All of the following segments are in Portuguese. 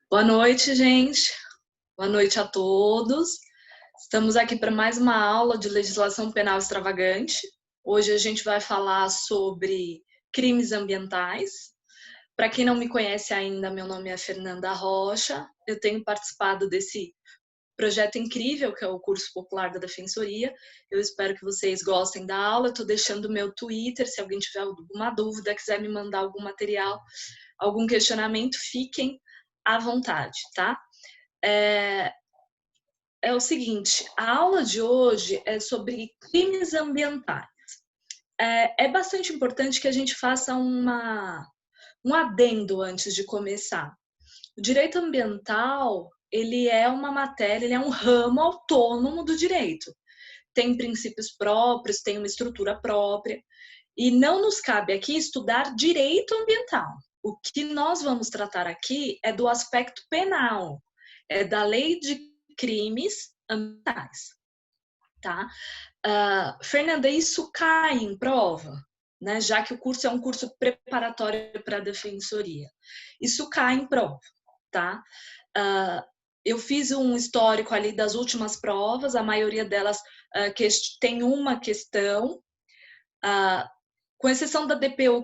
Boa noite, gente. Boa noite a todos. Estamos aqui para mais uma aula de legislação penal extravagante. Hoje a gente vai falar sobre crimes ambientais. Para quem não me conhece ainda, meu nome é Fernanda Rocha. Eu tenho participado desse projeto incrível que é o curso popular da Defensoria. Eu espero que vocês gostem da aula. Estou deixando o meu Twitter, se alguém tiver alguma dúvida, quiser me mandar algum material, algum questionamento, fiquem à vontade, tá? É o seguinte, a aula de hoje é sobre crimes ambientais. É bastante importante que a gente faça um adendo antes de começar. O direito ambiental, ele é uma matéria, ele é um ramo autônomo do direito. Tem princípios próprios, tem uma estrutura própria, e não nos cabe aqui estudar direito ambiental. O que nós vamos tratar aqui é do aspecto penal, é da lei de crimes ambientais, tá? Fernanda, isso cai em prova, né? Já que o curso é um curso preparatório para a defensoria. Isso cai em prova, tá? Eu fiz um histórico ali das últimas provas, a maioria delas tem uma questão, com exceção da DPU,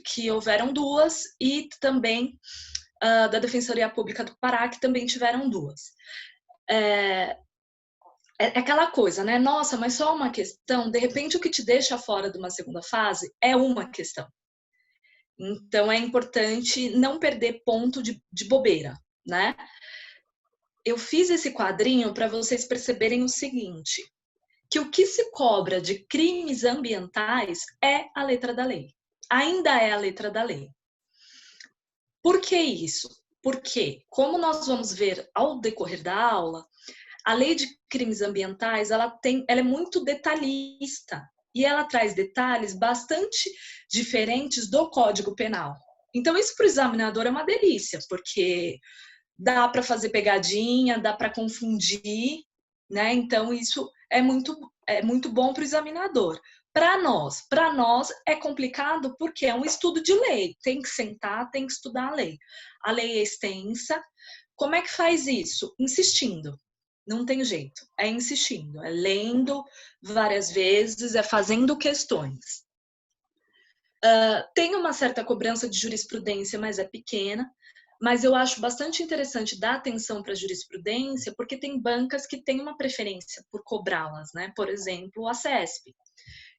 que houveram duas, e também da Defensoria Pública do Pará, que também tiveram duas. É aquela coisa, né? Nossa, mas só uma questão, de repente o que te deixa fora de uma segunda fase é uma questão. Então é importante não perder ponto de bobeira, né? Eu fiz esse quadrinho para vocês perceberem o seguinte, que o que se cobra de crimes ambientais é a letra da lei. Ainda é a letra da lei. Por que isso? Porque, como nós vamos ver ao decorrer da aula, a lei de crimes ambientais ela é muito detalhista e ela traz detalhes bastante diferentes do Código Penal. Então, isso para o examinador é uma delícia, porque dá para fazer pegadinha, dá para confundir, né? Então, isso é muito bom para o examinador. Para nós é complicado porque é um estudo de lei, tem que sentar, tem que estudar a lei. A lei é extensa. Como é que faz isso? Insistindo. Não tem jeito, é insistindo, é lendo várias vezes, é fazendo questões. Tem uma certa cobrança de jurisprudência, mas é pequena. Mas eu acho bastante interessante dar atenção para a jurisprudência, porque tem bancas que têm uma preferência por cobrá-las, né? Por exemplo, a CESP.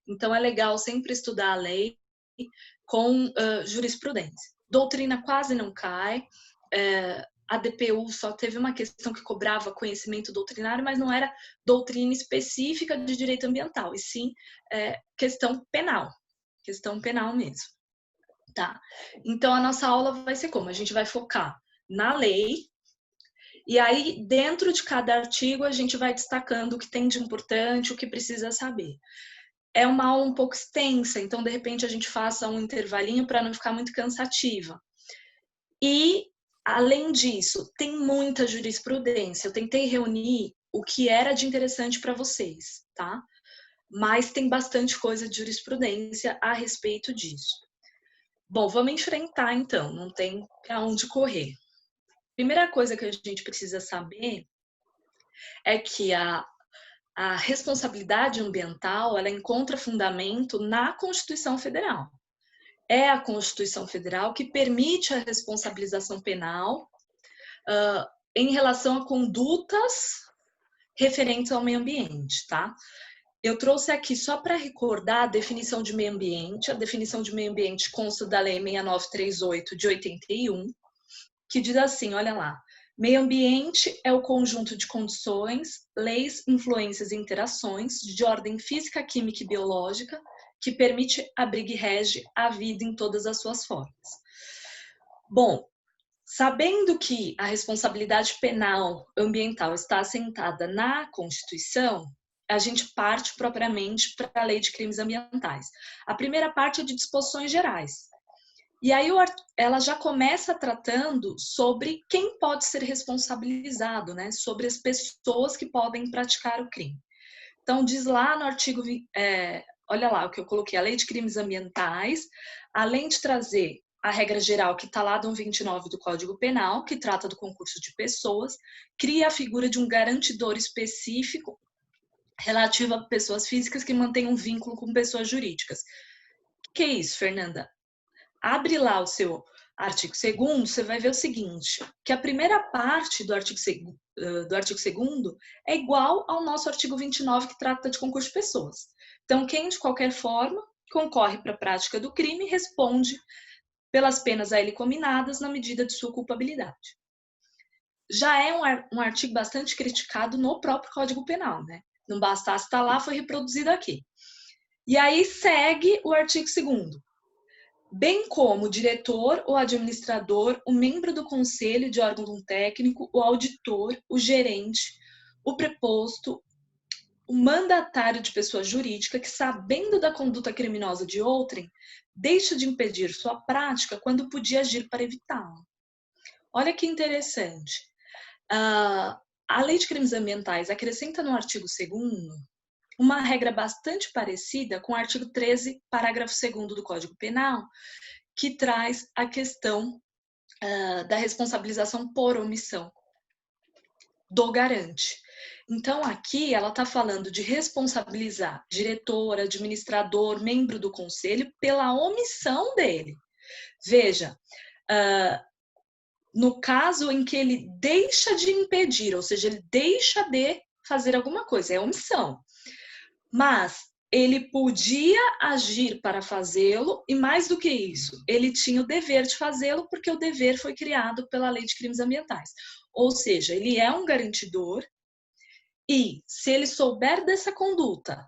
Então, é legal sempre estudar a lei com jurisprudência. Doutrina quase não cai. A DPU só teve uma questão que cobrava conhecimento doutrinário, mas não era doutrina específica de direito ambiental, e sim questão penal mesmo. Tá? Então, a nossa aula vai ser como? A gente vai focar na lei, e aí, dentro de cada artigo, a gente vai destacando o que tem de importante, o que precisa saber. É uma aula um pouco extensa, então, de repente, a gente faça um intervalinho para não ficar muito cansativa. E, além disso, tem muita jurisprudência. Eu tentei reunir o que era de interessante para vocês, tá? Mas tem bastante coisa de jurisprudência a respeito disso. Bom, vamos enfrentar então, não tem para onde correr. Primeira coisa que a gente precisa saber é que a responsabilidade ambiental ela encontra fundamento na Constituição Federal. É a Constituição Federal que permite a responsabilização penal em relação a condutas referentes ao meio ambiente, tá? Eu trouxe aqui só para recordar a definição de meio ambiente. A definição de meio ambiente consta da Lei 6938 de 81, que diz assim, olha lá, meio ambiente é o conjunto de condições, leis, influências e interações de ordem física, química e biológica que permite, abriga e rege a vida em todas as suas formas. Bom, sabendo que a responsabilidade penal ambiental está assentada na Constituição, a gente parte propriamente para a Lei de Crimes Ambientais. A primeira parte é de disposições gerais. E aí ela já começa tratando sobre quem pode ser responsabilizado, né? Sobre as pessoas que podem praticar o crime. Então, diz lá no artigo, olha lá o que eu coloquei, a Lei de Crimes Ambientais, além de trazer a regra geral que está lá no 29 do Código Penal, que trata do concurso de pessoas, cria a figura de um garantidor específico relativo a pessoas físicas que mantêm um vínculo com pessoas jurídicas. O que é isso, Fernanda? Abre lá o seu artigo 2º, você vai ver o seguinte, que a primeira parte do artigo 2º é igual ao nosso artigo 29, que trata de concurso de pessoas. Então, quem, de qualquer forma, concorre para a prática do crime responde pelas penas a ele cominadas na medida de sua culpabilidade. Já é um artigo bastante criticado no próprio Código Penal, né? Não bastasse estar lá, foi reproduzido aqui. E aí segue o artigo 2º. Bem como o diretor, o administrador, o membro do conselho de órgão técnico, o auditor, o gerente, o preposto, o mandatário de pessoa jurídica que, sabendo da conduta criminosa de outrem, deixa de impedir sua prática quando podia agir para evitá-la. Olha que interessante. A Lei de Crimes Ambientais acrescenta no artigo 2º uma regra bastante parecida com o artigo 13, parágrafo 2º do Código Penal, que traz a questão da responsabilização por omissão do garante. Então, aqui ela está falando de responsabilizar diretor, administrador, membro do conselho pela omissão dele. Veja, no caso em que ele deixa de impedir, ou seja, ele deixa de fazer alguma coisa, é omissão. Mas ele podia agir para fazê-lo e, mais do que isso, ele tinha o dever de fazê-lo porque o dever foi criado pela Lei de Crimes Ambientais. Ou seja, ele é um garantidor e, se ele souber dessa conduta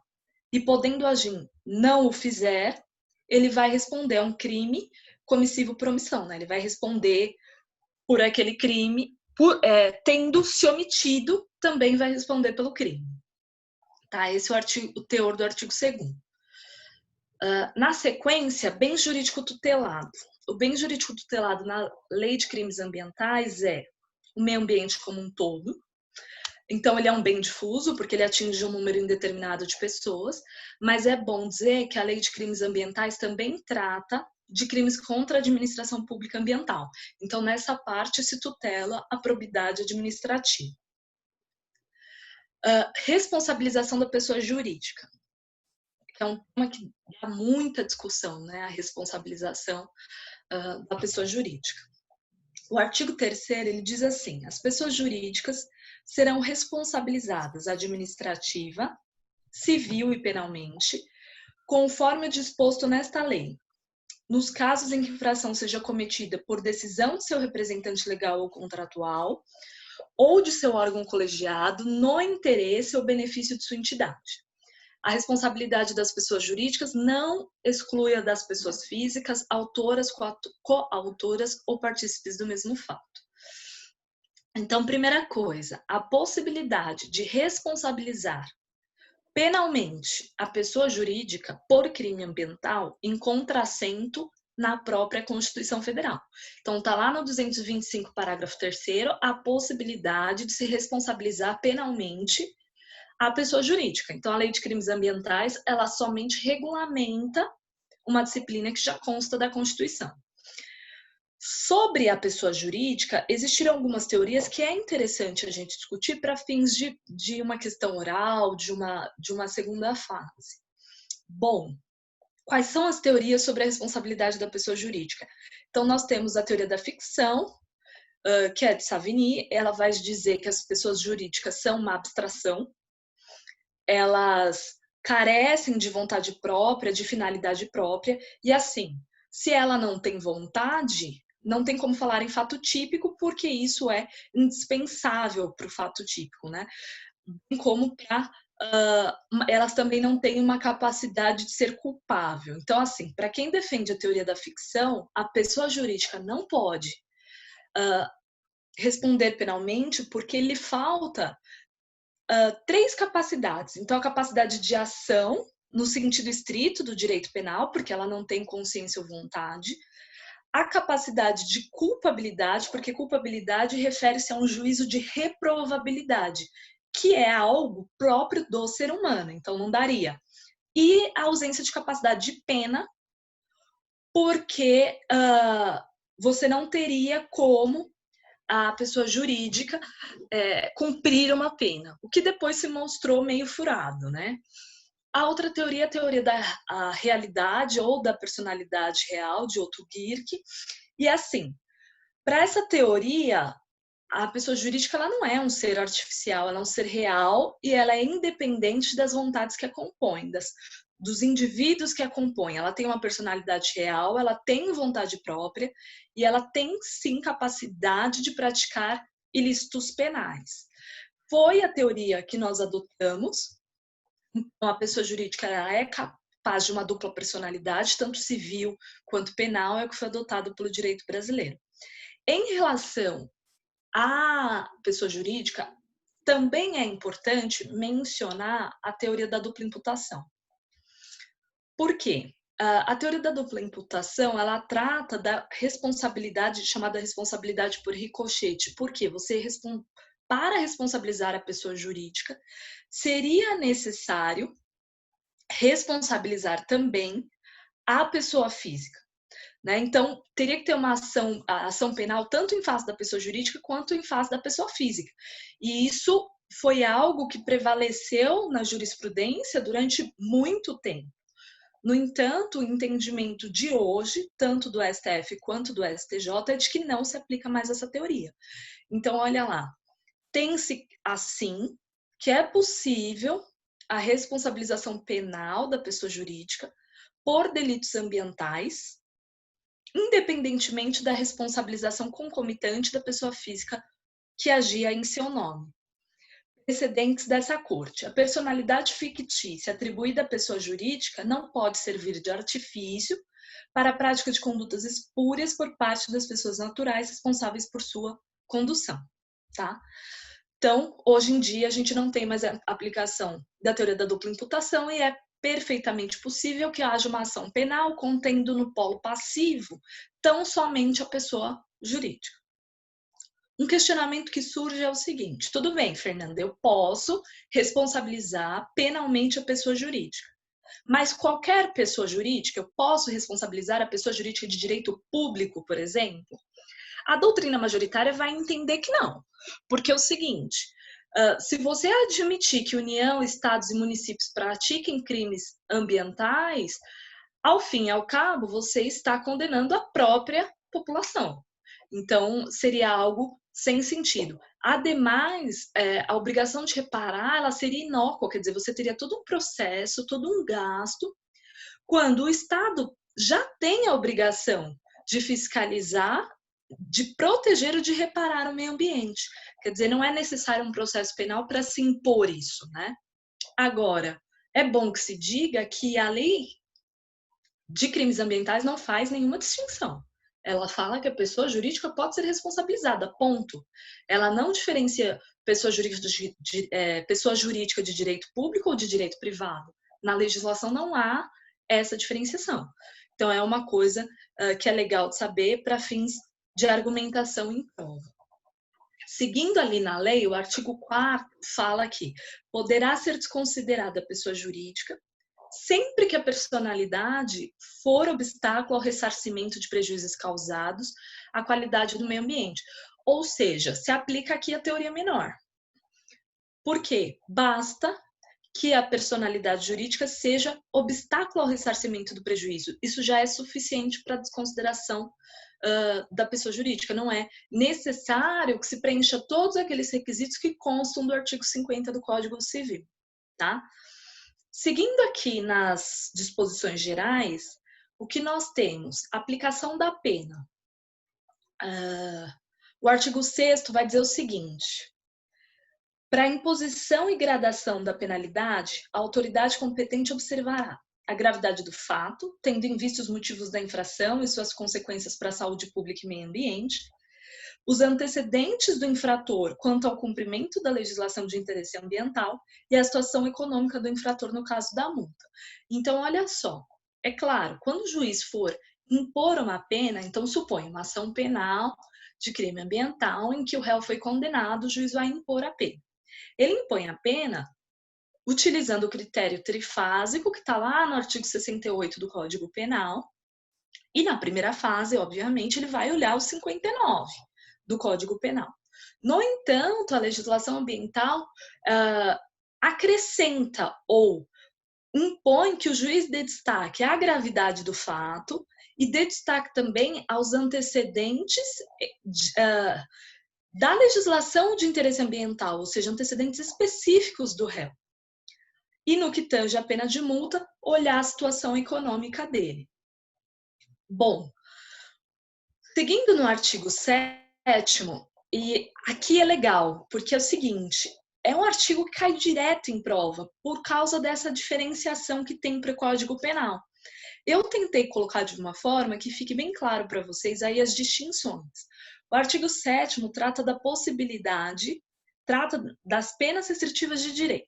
e podendo agir não o fizer, ele vai responder a um crime comissivo por omissão, né? Ele vai responder por aquele crime, tendo se omitido, também vai responder pelo crime. Tá? Esse é o teor do artigo 2º. Na sequência, bem jurídico tutelado. O bem jurídico tutelado na Lei de Crimes Ambientais é o meio ambiente como um todo. Então, ele é um bem difuso, porque ele atinge um número indeterminado de pessoas, mas é bom dizer que a Lei de Crimes Ambientais também trata de crimes contra a administração pública ambiental. Então, nessa parte, se tutela a probidade administrativa. Responsabilização da pessoa jurídica, que é um tema que dá muita discussão, né? A responsabilização da pessoa jurídica. O artigo 3º, ele diz assim: as pessoas jurídicas serão responsabilizadas administrativa, civil e penalmente, conforme o disposto nesta lei, nos casos em que a infração seja cometida por decisão de seu representante legal ou contratual, ou de seu órgão colegiado, no interesse ou benefício de sua entidade. A responsabilidade das pessoas jurídicas não exclui a das pessoas físicas, autoras, coautoras ou partícipes do mesmo fato. Então, primeira coisa, a possibilidade de responsabilizar penalmente a pessoa jurídica por crime ambiental encontra assento na própria Constituição Federal. Então, está lá no 225, parágrafo 3º, a possibilidade de se responsabilizar penalmente a pessoa jurídica. Então, a Lei de Crimes Ambientais, ela somente regulamenta uma disciplina que já consta da Constituição. Sobre a pessoa jurídica, existiram algumas teorias que é interessante a gente discutir para fins de uma questão oral, de uma segunda fase. Bom, quais são as teorias sobre a responsabilidade da pessoa jurídica? Então, nós temos a teoria da ficção, que é de Savigny. Ela vai dizer que as pessoas jurídicas são uma abstração, elas carecem de vontade própria, de finalidade própria, e assim, se ela não tem vontade, não tem como falar em fato típico, porque isso é indispensável para o fato típico, né? Como para elas também não têm uma capacidade de ser culpável. Então, assim, para quem defende a teoria da ficção, a pessoa jurídica não pode responder penalmente porque lhe falta 3 capacidades. Então, a capacidade de ação, no sentido estrito do direito penal, porque ela não tem consciência ou vontade. A capacidade de culpabilidade, porque culpabilidade refere-se a um juízo de reprovabilidade, que é algo próprio do ser humano, então não daria. E a ausência de capacidade de pena, porque você não teria como a pessoa jurídica cumprir uma pena, o que depois se mostrou meio furado, né? A outra teoria é a teoria da realidade ou da personalidade real, de Otto Gierke, e assim, para essa teoria, a pessoa jurídica ela não é um ser artificial, ela é um ser real e ela é independente das vontades que a compõem, dos indivíduos que a compõem. Ela tem uma personalidade real, ela tem vontade própria e ela tem sim capacidade de praticar ilícitos penais. Foi a teoria que nós adotamos. Então, a pessoa jurídica ela é capaz de uma dupla personalidade, tanto civil quanto penal, é o que foi adotado pelo direito brasileiro. Em relação à pessoa jurídica, também é importante mencionar a teoria da dupla imputação. Por quê? A teoria da dupla imputação, ela trata da responsabilidade, chamada responsabilidade por ricochete. Por quê? Para responsabilizar a pessoa jurídica, seria necessário responsabilizar também a pessoa física. Né? Então, teria que ter a ação penal tanto em face da pessoa jurídica quanto em face da pessoa física. E isso foi algo que prevaleceu na jurisprudência durante muito tempo. No entanto, o entendimento de hoje, tanto do STF quanto do STJ, é de que não se aplica mais essa teoria. Então, olha lá, tem-se assim que é possível a responsabilização penal da pessoa jurídica por delitos ambientais, independentemente da responsabilização concomitante da pessoa física que agia em seu nome. Precedentes dessa corte. A personalidade fictícia atribuída à pessoa jurídica não pode servir de artifício para a prática de condutas espúrias por parte das pessoas naturais responsáveis por sua condução, tá? Então, hoje em dia, a gente não tem mais a aplicação da teoria da dupla imputação e é perfeitamente possível que haja uma ação penal contendo no polo passivo tão somente a pessoa jurídica. Um questionamento que surge é o seguinte: tudo bem, Fernanda, eu posso responsabilizar penalmente a pessoa jurídica, mas qualquer pessoa jurídica, eu posso responsabilizar a pessoa jurídica de direito público, por exemplo? A doutrina majoritária vai entender que não, porque é o seguinte: se você admitir que União, estados e municípios pratiquem crimes ambientais, ao fim e ao cabo, você está condenando a própria população. Então, seria algo sem sentido. Ademais, a obrigação de reparar, ela seria inócua, quer dizer, você teria todo um processo, todo um gasto, quando o Estado já tem a obrigação de fiscalizar, de proteger ou de reparar o meio ambiente. Quer dizer, não é necessário um processo penal para se impor isso, né? Agora, é bom que se diga que a lei de crimes ambientais não faz nenhuma distinção. Ela fala que a pessoa jurídica pode ser responsabilizada, ponto. Ela não diferencia pessoa jurídica de direito público ou de direito privado. Na legislação não há essa diferenciação. Então, é uma coisa que é legal de saber para fins de argumentação em prova. Seguindo ali na lei, o artigo 4º fala que poderá ser desconsiderada a pessoa jurídica sempre que a personalidade for obstáculo ao ressarcimento de prejuízos causados à qualidade do meio ambiente. Ou seja, se aplica aqui a teoria menor. Por quê? Basta que a personalidade jurídica seja obstáculo ao ressarcimento do prejuízo. Isso já é suficiente para a desconsideração da pessoa jurídica. Não é necessário que se preencha todos aqueles requisitos que constam do artigo 50 do Código Civil, tá? Seguindo aqui nas disposições gerais, o que nós temos? Aplicação da pena. O artigo 6º vai dizer o seguinte: para a imposição e gradação da penalidade, a autoridade competente observará a gravidade do fato, tendo em vista os motivos da infração e suas consequências para a saúde pública e meio ambiente, os antecedentes do infrator quanto ao cumprimento da legislação de interesse ambiental e a situação econômica do infrator no caso da multa. Então, olha só, é claro, quando o juiz for impor uma pena, então supõe uma ação penal de crime ambiental em que o réu foi condenado, o juiz vai impor a pena. Ele impõe a pena utilizando o critério trifásico, que está lá no artigo 68 do Código Penal, E na primeira fase, obviamente, ele vai olhar o 59 do Código Penal. No entanto, a legislação ambiental acrescenta ou impõe que o juiz dê destaque à gravidade do fato e dê destaque também aos antecedentes da legislação de interesse ambiental, ou seja, antecedentes específicos do réu. E no que tange a pena de multa, olhar a situação econômica dele. Bom, seguindo no artigo 7º, e aqui é legal, porque é o seguinte, é um artigo que cai direto em prova, por causa dessa diferenciação que tem para o Código Penal. Eu tentei colocar de uma forma que fique bem claro para vocês aí as distinções. O artigo 7º trata da possibilidade, trata das penas restritivas de direito,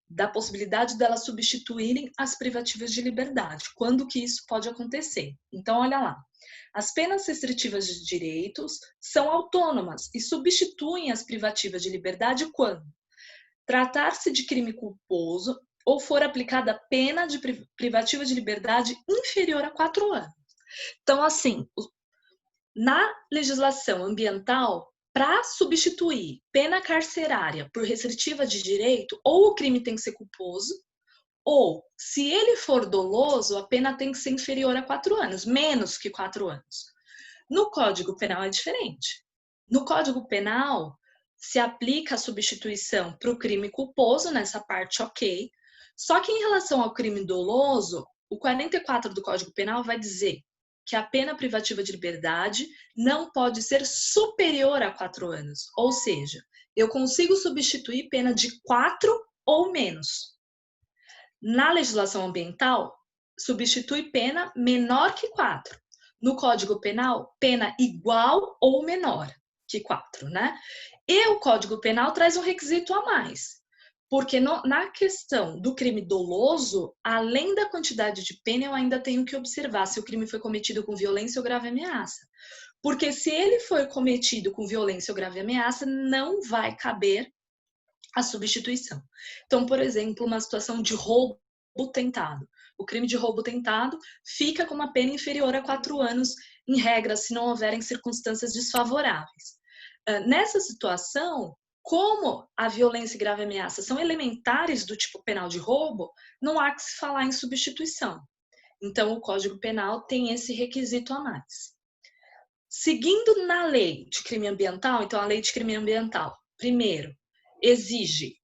da possibilidade delas substituírem as privativas de liberdade, quando que isso pode acontecer. Então, olha lá. As penas restritivas de direitos são autônomas e substituem as privativas de liberdade quando tratar-se de crime culposo ou for aplicada pena de privativa de liberdade inferior a 4 anos. Então, assim, na legislação ambiental, para substituir pena carcerária por restritiva de direito, ou o crime tem que ser culposo, ou, se ele for doloso, a pena tem que ser inferior a 4 anos, menos que 4 anos. No Código Penal é diferente. No Código Penal, se aplica a substituição para o crime culposo, nessa parte ok, só que em relação ao crime doloso, o 44 do Código Penal vai dizer que a pena privativa de liberdade não pode ser superior a 4 anos. Ou seja, eu consigo substituir pena de 4 ou menos. Na legislação ambiental, substitui pena menor que 4. No Código Penal, pena igual ou menor que 4, né? E o Código Penal traz um requisito a mais. Porque na questão do crime doloso, além da quantidade de pena, eu ainda tenho que observar se o crime foi cometido com violência ou grave ameaça. Porque se ele foi cometido com violência ou grave ameaça, não vai caber a substituição. Então, por exemplo, uma situação de roubo tentado. O crime de roubo tentado fica com uma pena inferior a 4 anos, em regra, se não houverem circunstâncias desfavoráveis. Nessa situação, como a violência e grave ameaça são elementares do tipo penal de roubo, não há que se falar em substituição. Então, o Código Penal tem esse requisito a mais. Seguindo na lei de crime ambiental, então a lei de crime ambiental, primeiro, exige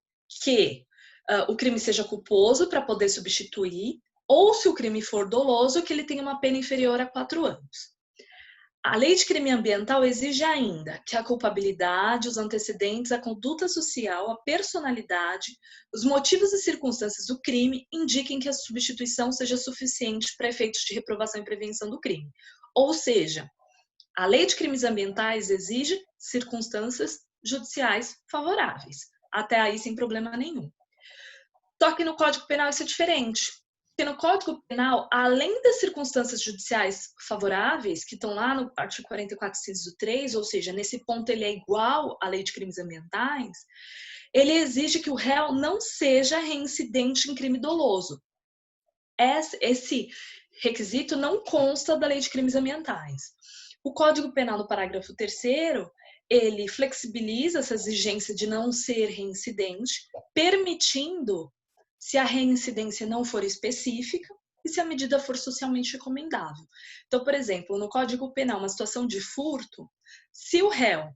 que o crime seja culposo para poder substituir, ou se o crime for doloso, que ele tenha uma pena inferior a 4 anos. A lei de crime ambiental exige ainda que a culpabilidade, os antecedentes, a conduta social, a personalidade, os motivos e circunstâncias do crime indiquem que a substituição seja suficiente para efeitos de reprovação e prevenção do crime. Ou seja, a lei de crimes ambientais exige circunstâncias judiciais favoráveis. Até aí, sem problema nenhum. Só que no Código Penal isso é diferente. Porque no Código Penal, além das circunstâncias judiciais favoráveis, que estão lá no artigo 44, inciso 3, ou seja, nesse ponto ele é igual à lei de crimes ambientais, ele exige que o réu não seja reincidente em crime doloso. Esse requisito não consta da lei de crimes ambientais. O Código Penal, no parágrafo 3º, ele flexibiliza essa exigência de não ser reincidente, permitindo, se a reincidência não for específica e se a medida for socialmente recomendável. Então, por exemplo, no Código Penal, uma situação de furto, se o réu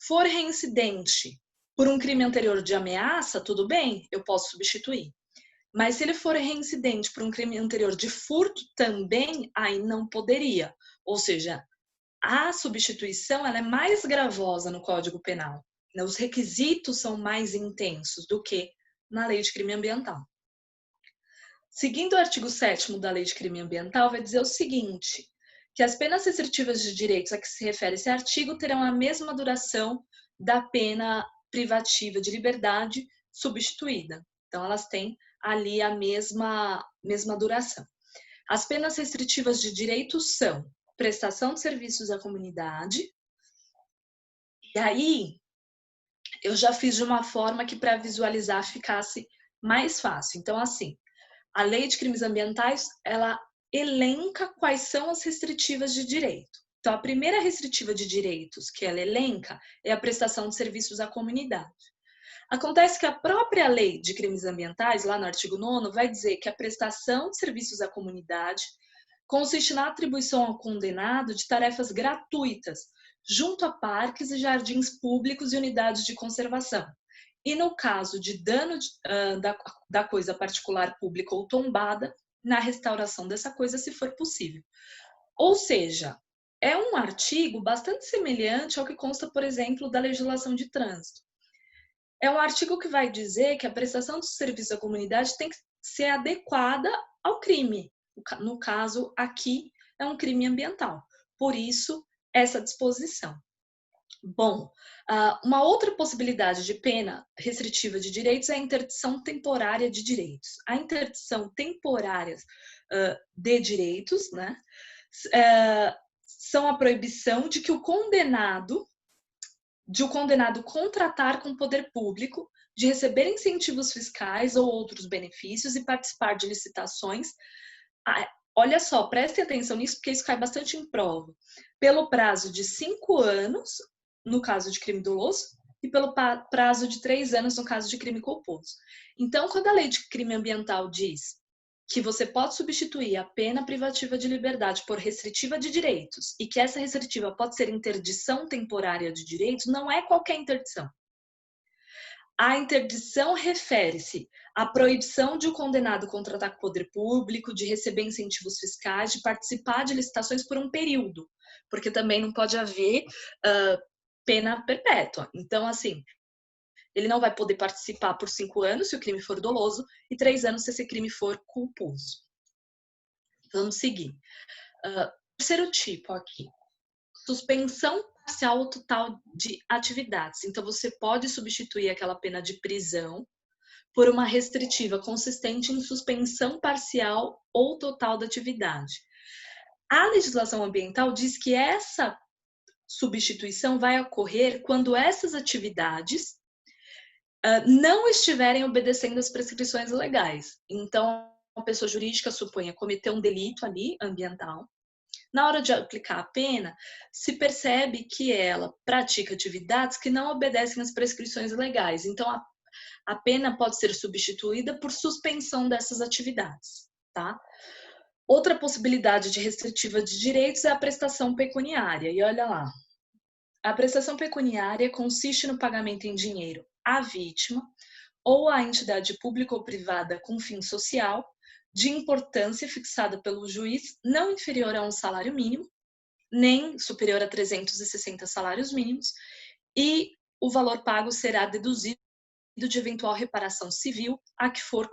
for reincidente por um crime anterior de ameaça, tudo bem, eu posso substituir. Mas se ele for reincidente por um crime anterior de furto também, aí não poderia. Ou seja, a substituição ela é mais gravosa no Código Penal. Os requisitos são mais intensos do que na Lei de Crime Ambiental. Seguindo o artigo 7º da Lei de Crime Ambiental, vai dizer o seguinte, que as penas restritivas de direitos a que se refere esse artigo terão a mesma duração da pena privativa de liberdade substituída. Então, elas têm ali a mesma duração. As penas restritivas de direitos são prestação de serviços à comunidade. E aí, eu já fiz de uma forma que para visualizar ficasse mais fácil. Então, assim, a lei de crimes ambientais, ela elenca quais são as restritivas de direito. Então, a primeira restritiva de direitos que ela elenca é a prestação de serviços à comunidade. Acontece que a própria lei de crimes ambientais, lá no artigo 9º, vai dizer que a prestação de serviços à comunidade consiste na atribuição ao condenado de tarefas gratuitas, junto a parques e jardins públicos e unidades de conservação. E no caso de dano da coisa particular pública ou tombada, na restauração dessa coisa, se for possível. Ou seja, é um artigo bastante semelhante ao que consta, por exemplo, da legislação de trânsito. É um artigo que vai dizer que a prestação de serviço à comunidade tem que ser adequada ao crime. No caso, aqui é um crime ambiental. Por isso, essa disposição. Bom, uma outra possibilidade de pena restritiva de direitos é a interdição temporária de direitos. A interdição temporária de direitos, né, são a proibição de o condenado contratar com o poder público, de receber incentivos fiscais ou outros benefícios e participar de licitações. Olha só, prestem atenção nisso, porque isso cai bastante em prova. Pelo prazo de 5 anos, no caso de crime doloso, e pelo prazo de 3 anos, no caso de crime culposo. Então, quando a lei de crime ambiental diz que você pode substituir a pena privativa de liberdade por restritiva de direitos e que essa restritiva pode ser interdição temporária de direitos, não é qualquer interdição. A interdição refere-se à proibição de o condenado contratar com o poder público, de receber incentivos fiscais, de participar de licitações por um período, porque também não pode haver pena perpétua. Então, assim, ele não vai poder participar por 5 anos se o crime for doloso e 3 anos se esse crime for culposo. Vamos seguir. Terceiro tipo aqui, suspensão parcial ou total de atividades. Então, você pode substituir aquela pena de prisão por uma restritiva consistente em suspensão parcial ou total da atividade. A legislação ambiental diz que essa substituição vai ocorrer quando essas atividades não estiverem obedecendo às prescrições legais. Então, a pessoa jurídica, suponha, cometeu um delito ali, ambiental. Na hora de aplicar a pena, se percebe que ela pratica atividades que não obedecem às prescrições legais. Então, a pena pode ser substituída por suspensão dessas atividades, tá? Outra possibilidade de restritiva de direitos é a prestação pecuniária. E olha lá, a prestação pecuniária consiste no pagamento em dinheiro à vítima ou à entidade pública ou privada com fim social de importância fixada pelo juiz não inferior a um salário mínimo, nem superior a 360 salários mínimos, e o valor pago será deduzido de eventual reparação civil a que for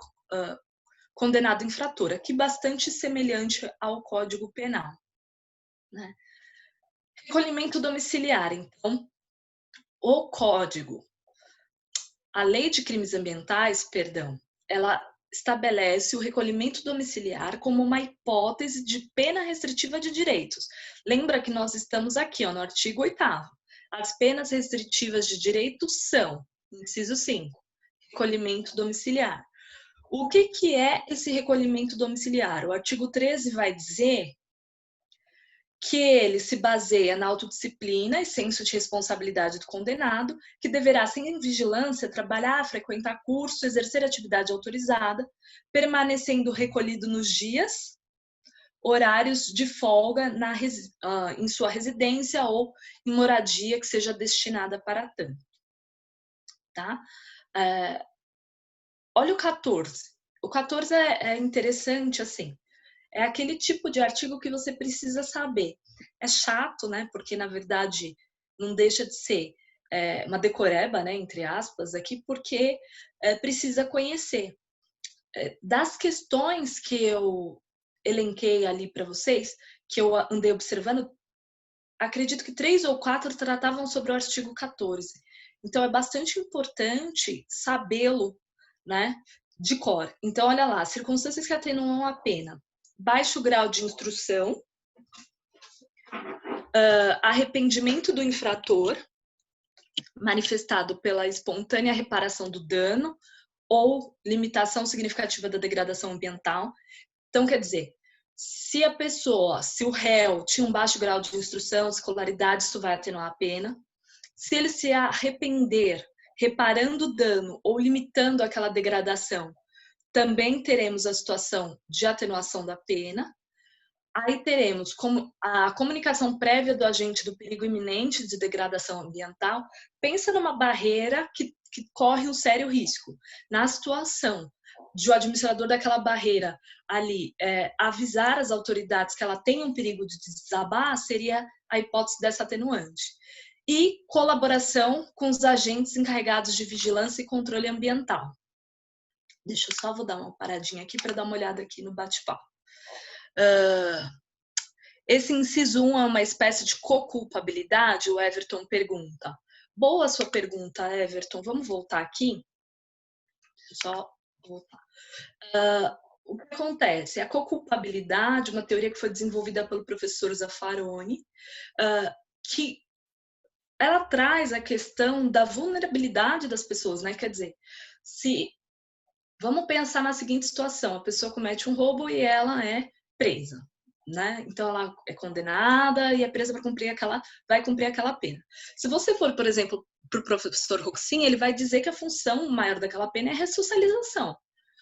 condenado infrator, aqui bastante semelhante ao Código Penal, né? Recolhimento domiciliar, então, o Código, a Lei de Crimes Ambientais, ela estabelece o recolhimento domiciliar como uma hipótese de pena restritiva de direitos. Lembra que nós estamos aqui, no artigo 8º. As penas restritivas de direitos são, inciso 5, recolhimento domiciliar. O que é esse recolhimento domiciliar? O artigo 13 vai dizer que ele se baseia na autodisciplina e senso de responsabilidade do condenado, que deverá, sem vigilância, trabalhar, frequentar curso, exercer atividade autorizada, permanecendo recolhido nos dias, horários de folga em sua residência ou em moradia que seja destinada para tanto. Tá? Olha o 14. O 14 é interessante, assim. É aquele tipo de artigo que você precisa saber. É chato, né? Porque, na verdade, não deixa de ser uma decoreba, né? Entre aspas, aqui, porque precisa conhecer. Das questões que eu elenquei ali para vocês, que eu andei observando, acredito que 3 ou 4 tratavam sobre o artigo 14. Então, é bastante importante sabê-lo, né? De cor. Então, olha lá, circunstâncias que atenuam a pena. Baixo grau de instrução, arrependimento do infrator, manifestado pela espontânea reparação do dano ou limitação significativa da degradação ambiental. Então, quer dizer, Se o réu tinha um baixo grau de instrução, escolaridade, isso vai atenuar a pena. Se ele se arrepender, reparando o dano ou limitando aquela degradação, também teremos a situação de atenuação da pena. Aí teremos como a comunicação prévia do agente do perigo iminente de degradação ambiental. Pensa numa barreira que corre um sério risco. Na situação de o administrador daquela barreira ali avisar as autoridades que ela tem um perigo de desabar, seria a hipótese dessa atenuante. E colaboração com os agentes encarregados de vigilância e controle ambiental. Deixa eu só vou dar uma paradinha aqui para dar uma olhada aqui no bate-papo. Esse inciso 1 é uma espécie de co-culpabilidade? O Everton pergunta. Boa sua pergunta, Everton. Vamos voltar aqui? Deixa eu só voltar. O que acontece? A co-culpabilidade, uma teoria que foi desenvolvida pelo professor Zaffaroni, que ela traz a questão da vulnerabilidade das pessoas, né? Quer dizer, vamos pensar na seguinte situação: a pessoa comete um roubo e ela é presa, né? Então ela é condenada e é presa para vai cumprir aquela pena. Se você for, por exemplo, para o professor Roxin, ele vai dizer que a função maior daquela pena é a ressocialização.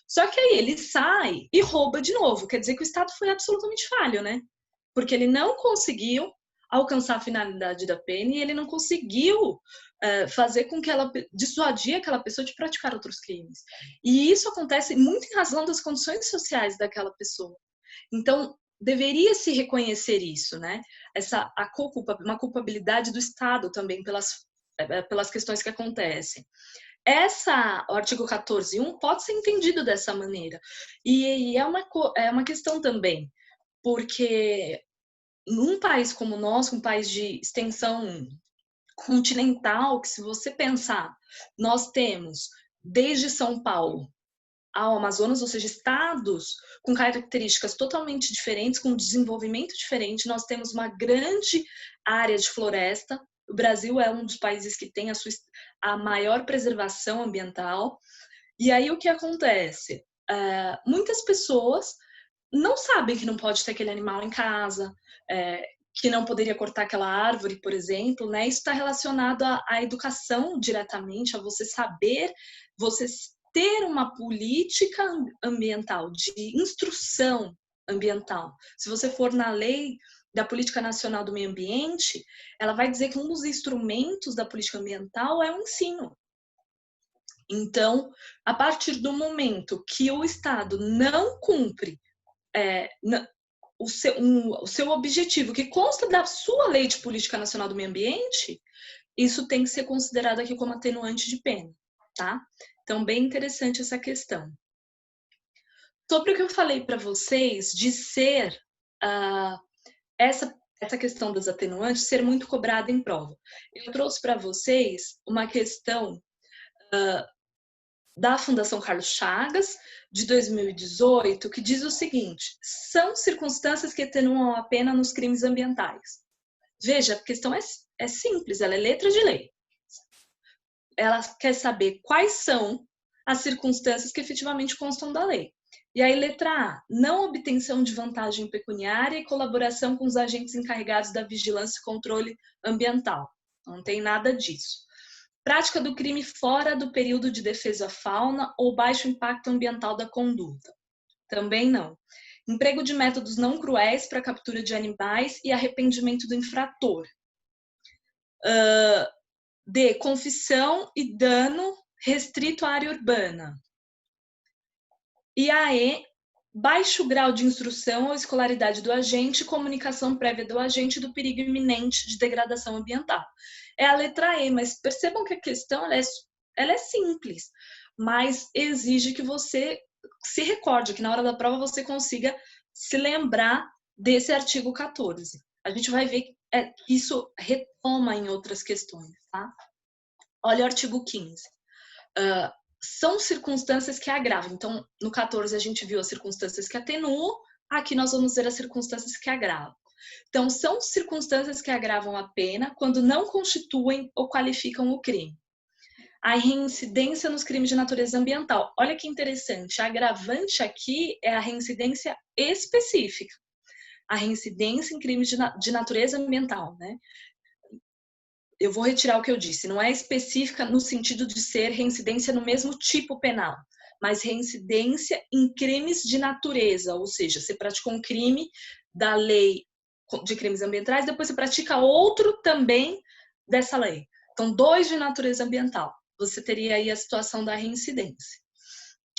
Só que aí ele sai e rouba de novo. Quer dizer que o Estado foi absolutamente falho, né? Porque ele não conseguiu alcançar a finalidade da pena e ele não conseguiu fazer com que ela dissuadir aquela pessoa de praticar outros crimes. E isso acontece muito em razão das condições sociais daquela pessoa. Então, deveria se reconhecer isso, né? Uma culpabilidade do Estado também pelas questões que acontecem. O artigo 14.1 pode ser entendido dessa maneira. E é uma questão também, porque num país como o nosso, um país de extensão continental, que se você pensar, nós temos desde São Paulo ao Amazonas, ou seja, estados com características totalmente diferentes, com desenvolvimento diferente. Nós temos uma grande área de floresta. O Brasil é um dos países que tem a maior preservação ambiental. E aí o que acontece? Muitas pessoas não sabem que não pode ter aquele animal em casa, que não poderia cortar aquela árvore, por exemplo, né? Isso está relacionado à educação diretamente, a você saber, você ter uma política ambiental, de instrução ambiental. Se você for na lei da Política Nacional do Meio Ambiente, ela vai dizer que um dos instrumentos da política ambiental é o ensino. Então, a partir do momento que o Estado não cumpre o seu objetivo, que consta da sua Lei de Política Nacional do Meio Ambiente, isso tem que ser considerado aqui como atenuante de pena, tá? Então, bem interessante essa questão. Sobre o que eu falei para vocês de ser essa questão das atenuantes ser muito cobrada em prova. Eu trouxe para vocês uma questão da Fundação Carlos Chagas, de 2018, que diz o seguinte: são circunstâncias que atenuam a pena nos crimes ambientais. Veja, a questão é simples, ela é letra de lei. Ela quer saber quais são as circunstâncias que efetivamente constam da lei. E aí, letra A, não obtenção de vantagem pecuniária e colaboração com os agentes encarregados da vigilância e controle ambiental. Não tem nada disso. Prática do crime fora do período de defesa à fauna ou baixo impacto ambiental da conduta. Também não. Emprego de métodos não cruéis para captura de animais e arrependimento do infrator. D. Confissão e dano restrito à área urbana. E a E. Baixo grau de instrução ou escolaridade do agente e comunicação prévia do agente do perigo iminente de degradação ambiental. É a letra E, mas percebam que a questão ela é simples, mas exige que você se recorde, que na hora da prova você consiga se lembrar desse artigo 14. A gente vai ver que isso retoma em outras questões, tá? Olha o artigo 15. São circunstâncias que agravam. Então, no 14 a gente viu as circunstâncias que atenuam, aqui nós vamos ver as circunstâncias que agravam. Então, são circunstâncias que agravam a pena quando não constituem ou qualificam o crime. A reincidência nos crimes de natureza ambiental. Olha que interessante, a agravante aqui é a reincidência específica. a reincidência em crimes de natureza ambiental, né? Eu vou retirar o que eu disse, não é específica no sentido de ser reincidência no mesmo tipo penal, mas reincidência em crimes de natureza, ou seja, você praticou um crime da lei de crimes ambientais, depois você pratica outro também dessa lei. Então, 2 de natureza ambiental. Você teria aí a situação da reincidência.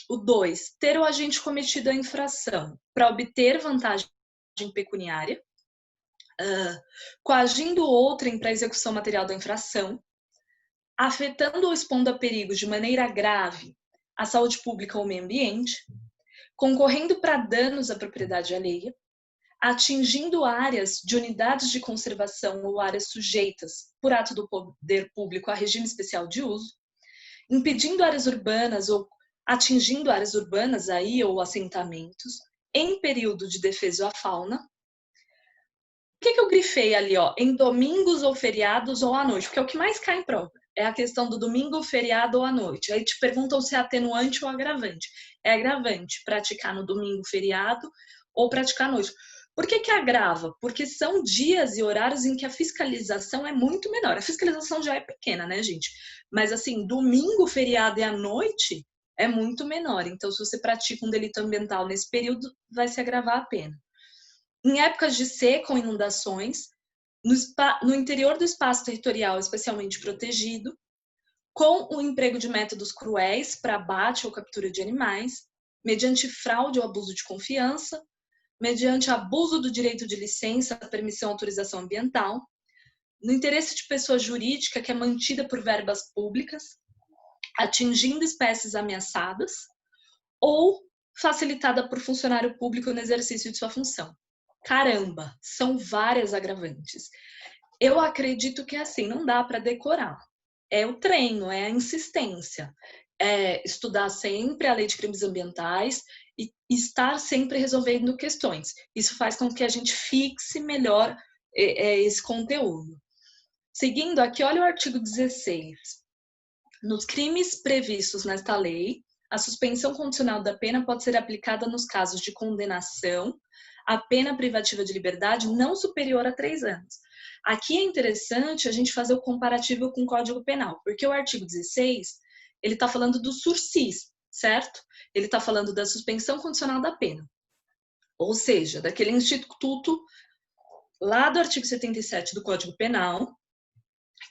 O 2, ter o agente cometido a infração para obter vantagem pecuniária, coagindo outrem para a execução material da infração, afetando ou expondo a perigo de maneira grave a saúde pública ou meio ambiente, concorrendo para danos à propriedade alheia, atingindo áreas de unidades de conservação ou áreas sujeitas por ato do poder público a regime especial de uso, impedindo áreas urbanas ou atingindo áreas urbanas aí ou assentamentos em período de defesa à fauna. O que eu grifei ali, ó? Em domingos ou feriados ou à noite, porque é o que mais cai em prova. É a questão do domingo, feriado ou à noite. Aí te perguntam se é atenuante ou agravante. É agravante praticar no domingo, feriado ou praticar à noite. Por que agrava? Porque são dias e horários em que a fiscalização é muito menor. A fiscalização já é pequena, né, gente? Mas assim, domingo, feriado e à noite é muito menor. Então, se você pratica um delito ambiental nesse período, vai se agravar a pena. Em épocas de seca ou inundações, no interior do espaço territorial especialmente protegido, com o emprego de métodos cruéis para abate ou captura de animais, mediante fraude ou abuso de confiança, mediante abuso do direito de licença, permissão, autorização ambiental, no interesse de pessoa jurídica que é mantida por verbas públicas, atingindo espécies ameaçadas, ou facilitada por funcionário público no exercício de sua função. Caramba, são várias agravantes. Eu acredito que assim, não dá para decorar. É o treino, é a insistência. É estudar sempre a lei de crimes ambientais e estar sempre resolvendo questões. Isso faz com que a gente fixe melhor esse conteúdo. Seguindo aqui, olha o artigo 16. Nos crimes previstos nesta lei, a suspensão condicional da pena pode ser aplicada nos casos de condenação a pena privativa de liberdade não superior a 3 anos. Aqui é interessante a gente fazer o comparativo com o Código Penal, porque o artigo 16, ele está falando do sursis, certo? Ele está falando da suspensão condicional da pena. Ou seja, daquele instituto lá do artigo 77 do Código Penal,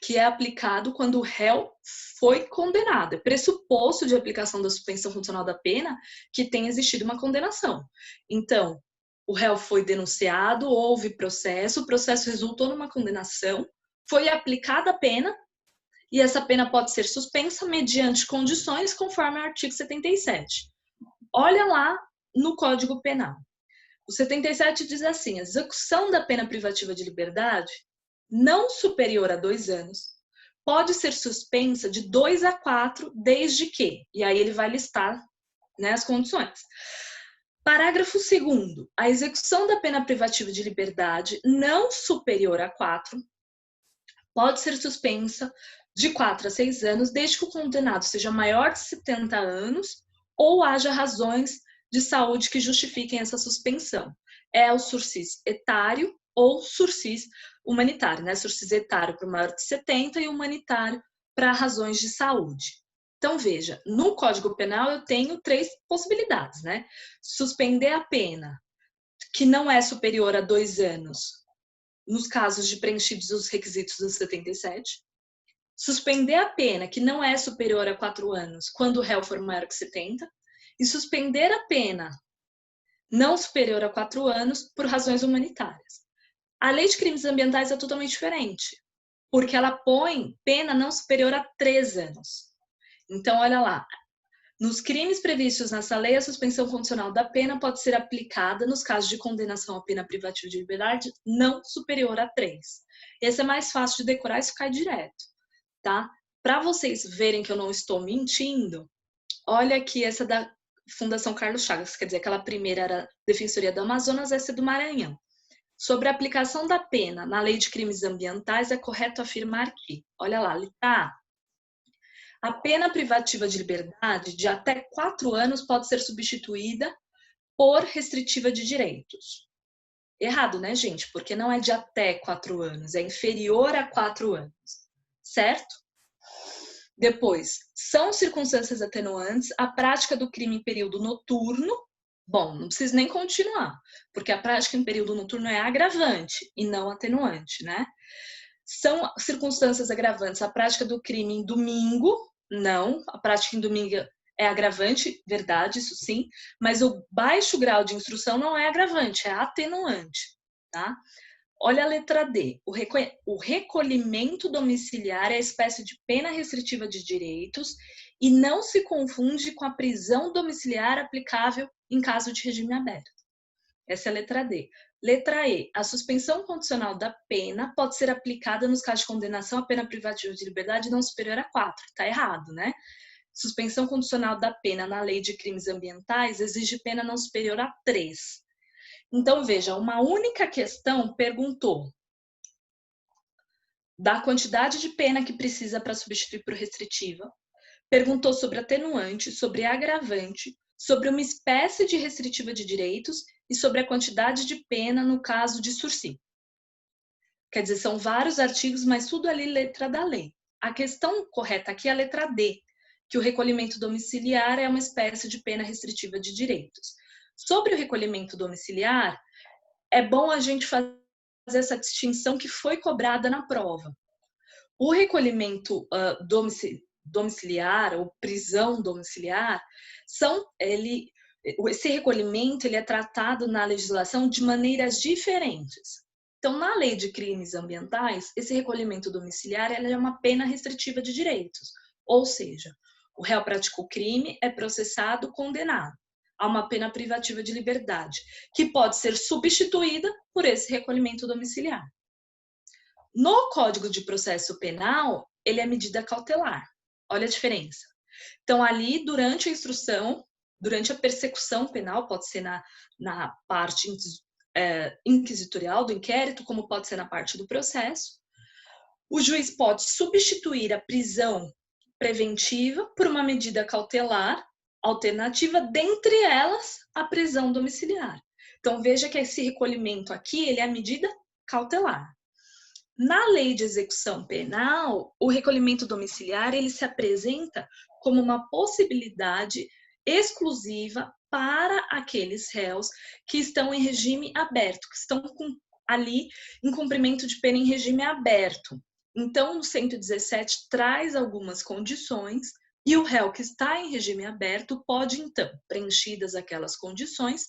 que é aplicado quando o réu foi condenado. É pressuposto de aplicação da suspensão condicional da pena que tenha existido uma condenação. Então, o réu foi denunciado, houve processo, o processo resultou numa condenação, foi aplicada a pena, e essa pena pode ser suspensa mediante condições conforme o artigo 77. Olha lá no Código Penal. O 77 diz assim: a execução da pena privativa de liberdade não superior a 2 anos pode ser suspensa de 2 a 4, desde que, e aí ele vai listar, né, as condições. Parágrafo 2º. A execução da pena privativa de liberdade não superior a 4 pode ser suspensa de 4 a 6 anos, desde que o condenado seja maior de 70 anos ou haja razões de saúde que justifiquem essa suspensão. É o sursis etário ou sursis humanitário, né? Sursis etário para o maior de 70 e humanitário para razões de saúde. Então, veja, no Código Penal eu tenho 3 possibilidades, né? Suspender a pena que não é superior a 2 anos, nos casos de preenchidos os requisitos do 77. Suspender a pena que não é superior a 4 anos, quando o réu for maior que 70. E suspender a pena não superior a 4 anos por razões humanitárias. A lei de crimes ambientais é totalmente diferente, porque ela põe pena não superior a 3 anos. Então, olha lá, nos crimes previstos nessa lei, a suspensão condicional da pena pode ser aplicada nos casos de condenação à pena privativa de liberdade não superior a 3. Esse é mais fácil de decorar e isso cai direto, tá? Para vocês verem que eu não estou mentindo, olha aqui essa da Fundação Carlos Chagas, quer dizer, aquela primeira era Defensoria do Amazonas, essa é do Maranhão. Sobre a aplicação da pena na lei de crimes ambientais, é correto afirmar que, olha lá, tá? A pena privativa de liberdade de até 4 anos pode ser substituída por restritiva de direitos. Errado, né, gente? Porque não é de até 4 anos, é inferior a 4 anos, certo? Depois, são circunstâncias atenuantes a prática do crime em período noturno. Bom, não precisa nem continuar, porque a prática em período noturno é agravante e não atenuante, né? São circunstâncias agravantes a prática do crime em domingo. Não, a prática em domingo é agravante, verdade, isso sim, mas o baixo grau de instrução não é agravante, é atenuante, tá? Olha a letra D. O recolhimento domiciliar é a espécie de pena restritiva de direitos e não se confunde com a prisão domiciliar aplicável em caso de regime aberto. Essa é a letra D. Letra E. A suspensão condicional da pena pode ser aplicada nos casos de condenação à pena privativa de liberdade não superior a 4. Tá errado, né? Suspensão condicional da pena na Lei de Crimes Ambientais exige pena não superior a 3. Então, veja, uma única questão perguntou da quantidade de pena que precisa para substituir por restritiva, perguntou sobre atenuante, sobre agravante, sobre uma espécie de restritiva de direitos e sobre a quantidade de pena no caso de sursi. Quer dizer, são vários artigos, mas tudo ali letra da lei. A questão correta aqui é a letra D, que o recolhimento domiciliar é uma espécie de pena restritiva de direitos. Sobre o recolhimento domiciliar, é bom a gente fazer essa distinção que foi cobrada na prova. O recolhimento domiciliar ou prisão domiciliar esse recolhimento ele é tratado na legislação de maneiras diferentes. Então, na Lei de Crimes Ambientais, esse recolhimento domiciliar é uma pena restritiva de direitos, ou seja, o réu praticou crime, é processado, condenado a uma pena privativa de liberdade, que pode ser substituída por esse recolhimento domiciliar. No Código de Processo Penal, ele é medida cautelar. Olha a diferença. Então, ali, durante a instrução, durante a persecução penal, pode ser na parte inquisitorial do inquérito, como pode ser na parte do processo, o juiz pode substituir a prisão preventiva por uma medida cautelar alternativa, dentre elas a prisão domiciliar. Então, veja que esse recolhimento aqui, ele é a medida cautelar. Na lei de execução penal, o recolhimento domiciliar ele se apresenta como uma possibilidade exclusiva para aqueles réus que estão em regime aberto, que estão ali em cumprimento de pena em regime aberto. Então, o 117 traz algumas condições e o réu que está em regime aberto pode, então, preenchidas aquelas condições,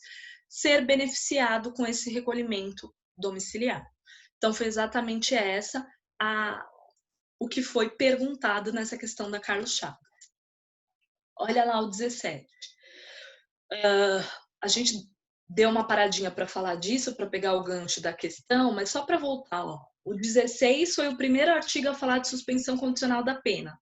ser beneficiado com esse recolhimento domiciliar. Então, foi exatamente o que foi perguntado nessa questão da Carlos Chagas. Olha lá o 17. A gente deu uma paradinha para falar disso, para pegar o gancho da questão, mas só para voltar, ó. O 16 foi o primeiro artigo a falar de suspensão condicional da pena.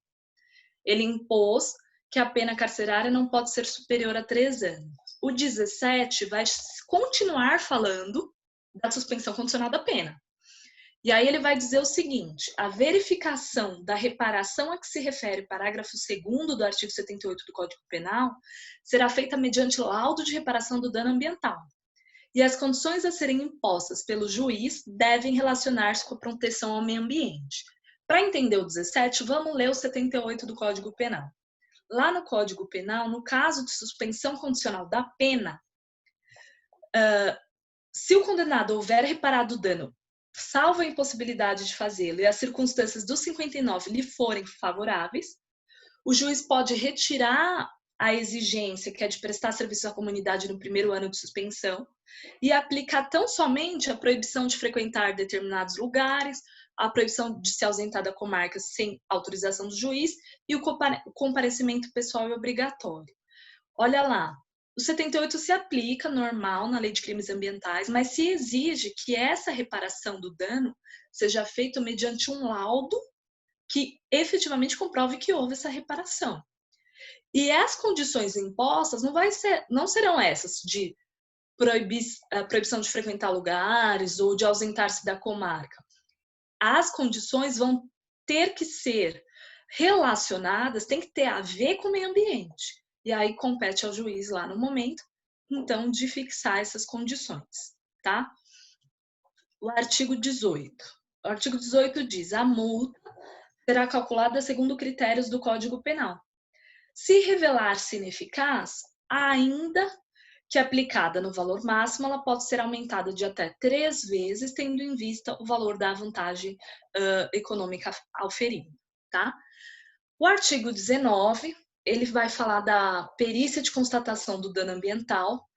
Ele impôs que a pena carcerária não pode ser superior a 3 anos. O 17 vai continuar falando da suspensão condicional da pena. E aí ele vai dizer o seguinte: a verificação da reparação a que se refere o parágrafo 2º do artigo 78 do Código Penal será feita mediante laudo de reparação do dano ambiental. E as condições a serem impostas pelo juiz devem relacionar-se com a proteção ao meio ambiente. Para entender o 17, vamos ler o 78 do Código Penal. Lá no Código Penal, no caso de suspensão condicional da pena, se o condenado houver reparado o dano, salvo a impossibilidade de fazê-lo e as circunstâncias do 59 lhe forem favoráveis, o juiz pode retirar a exigência que é de prestar serviço à comunidade no primeiro ano de suspensão e aplicar tão somente a proibição de frequentar determinados lugares, a proibição de se ausentar da comarca sem autorização do juiz e o comparecimento pessoal é obrigatório. Olha lá, o 78 se aplica normal na Lei de Crimes Ambientais, mas se exige que essa reparação do dano seja feita mediante um laudo que efetivamente comprove que houve essa reparação. E as condições impostas não serão essas de proibição de frequentar lugares ou de ausentar-se da comarca. As condições vão ter que ser relacionadas, tem que ter a ver com o meio ambiente. E aí compete ao juiz lá no momento, então, de fixar essas condições, tá? O artigo 18. O artigo 18 diz: a multa será calculada segundo critérios do Código Penal. Se revelar-se ineficaz, ainda que aplicada no valor máximo, ela pode ser aumentada de até 3 vezes, tendo em vista o valor da vantagem econômica auferida, tá? O artigo 19, ele vai falar da perícia de constatação do dano ambiental.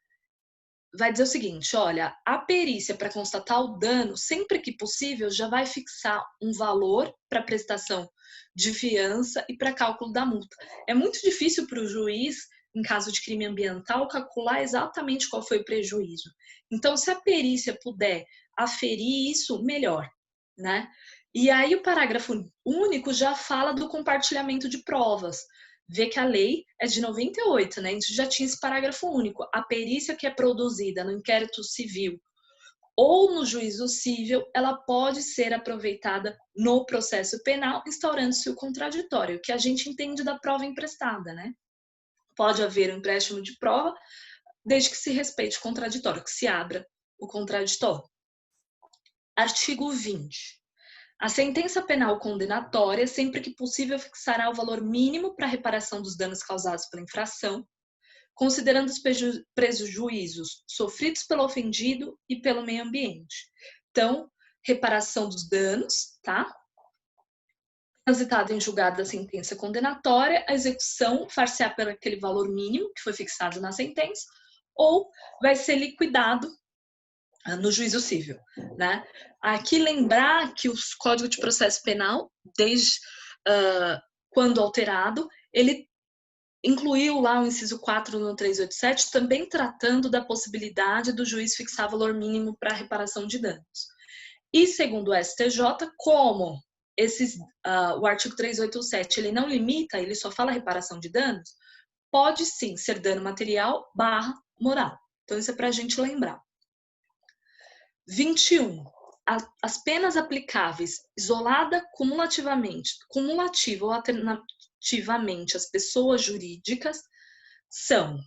Vai dizer o seguinte, olha, a perícia para constatar o dano, sempre que possível, já vai fixar um valor para prestação de fiança e para cálculo da multa. É muito difícil para o juiz, em caso de crime ambiental, calcular exatamente qual foi o prejuízo. Então, se a perícia puder aferir isso, melhor, né? E aí o parágrafo único já fala do compartilhamento de provas. Vê que a lei é de 98, né? Isso já tinha esse parágrafo único. A perícia que é produzida no inquérito civil ou no juízo civil, ela pode ser aproveitada no processo penal, instaurando-se o contraditório, que a gente entende da prova emprestada, né? Pode haver um empréstimo de prova, desde que se respeite o contraditório, que se abra o contraditório. Artigo 20. A sentença penal condenatória, sempre que possível, fixará o valor mínimo para a reparação dos danos causados pela infração, considerando os prejuízos sofridos pelo ofendido e pelo meio ambiente. Então, reparação dos danos, tá? Transitado em julgado da sentença condenatória, a execução far-se-á pelo aquele valor mínimo que foi fixado na sentença, ou vai ser liquidado no juízo civil, né? Aqui lembrar que o Código de Processo Penal, desde quando alterado, ele incluiu lá o inciso 4 no 387, também tratando da possibilidade do juiz fixar valor mínimo para reparação de danos. E segundo o STJ, como o artigo 387 ele não limita, ele só fala reparação de danos, pode sim ser dano material / moral. Então isso é para a gente lembrar. 21. As penas aplicáveis isolada, cumulativa ou alternativamente às pessoas jurídicas são.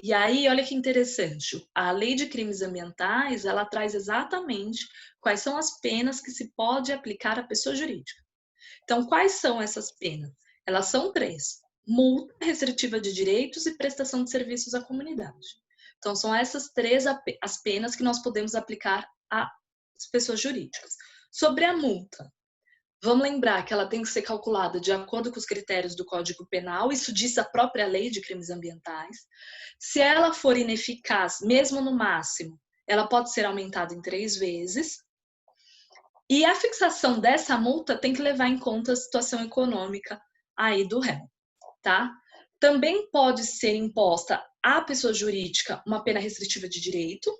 E aí, olha que interessante, a Lei de Crimes Ambientais, ela traz exatamente quais são as penas que se pode aplicar à pessoa jurídica. Então, quais são essas penas? Elas são 3. Multa restritiva de direitos e prestação de serviços à comunidade. Então, são essas 3 as penas que nós podemos aplicar às pessoas jurídicas. Sobre a multa, vamos lembrar que ela tem que ser calculada de acordo com os critérios do Código Penal, isso diz a própria Lei de Crimes Ambientais. Se ela for ineficaz, mesmo no máximo, ela pode ser aumentada em 3 vezes. E a fixação dessa multa tem que levar em conta a situação econômica aí do réu, tá? Também pode ser imposta à pessoa jurídica uma pena restritiva de direito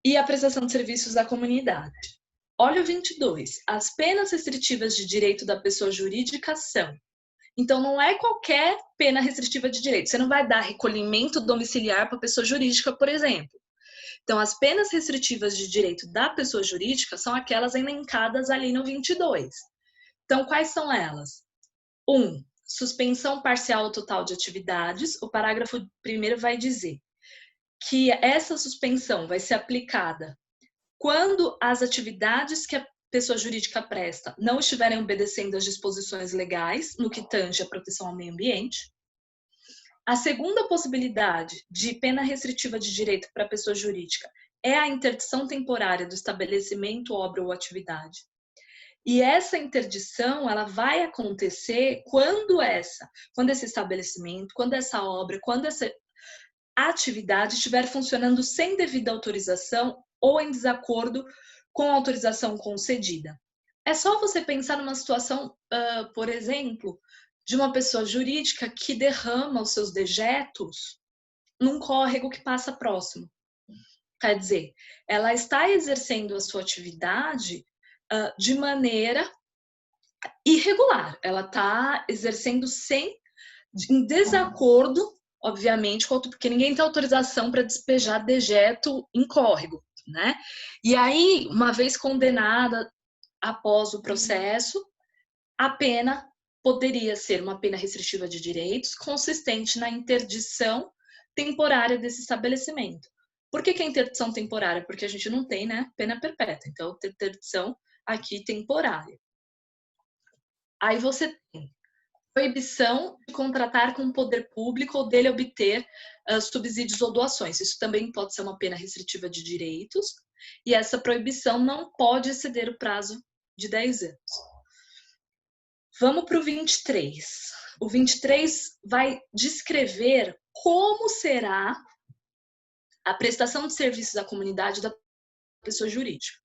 e a prestação de serviços à comunidade. Olha o 22. As penas restritivas de direito da pessoa jurídica são. Então, não é qualquer pena restritiva de direito. Você não vai dar recolhimento domiciliar para a pessoa jurídica, por exemplo. Então, as penas restritivas de direito da pessoa jurídica são aquelas elencadas ali no 22. Então, quais são elas? 1. Suspensão parcial ou total de atividades. O parágrafo 1º vai dizer que essa suspensão vai ser aplicada quando as atividades que a pessoa jurídica presta não estiverem obedecendo às disposições legais no que tange a proteção ao meio ambiente. A segunda possibilidade de pena restritiva de direito para a pessoa jurídica é a interdição temporária do estabelecimento, obra ou atividade. E essa interdição, ela vai acontecer quando esse estabelecimento, quando essa obra, quando essa atividade estiver funcionando sem devida autorização ou em desacordo com a autorização concedida. É só você pensar numa situação, por exemplo, de uma pessoa jurídica que derrama os seus dejetos num córrego que passa próximo. Quer dizer, ela está exercendo a sua atividade de maneira irregular. Ela está exercendo em desacordo, obviamente, porque ninguém tem autorização para despejar dejeto em córrego, né? E aí, uma vez condenada após o processo, a pena poderia ser uma pena restritiva de direitos consistente na interdição temporária desse estabelecimento. Por que que é interdição temporária? Porque a gente não tem, né, pena perpétua. Então, interdição aqui temporária. Aí você tem proibição de contratar com o poder público ou dele obter subsídios ou doações. Isso também pode ser uma pena restritiva de direitos. E essa proibição não pode exceder o prazo de 10 anos. Vamos para o 23. O 23 vai descrever como será a prestação de serviços à comunidade da pessoa jurídica.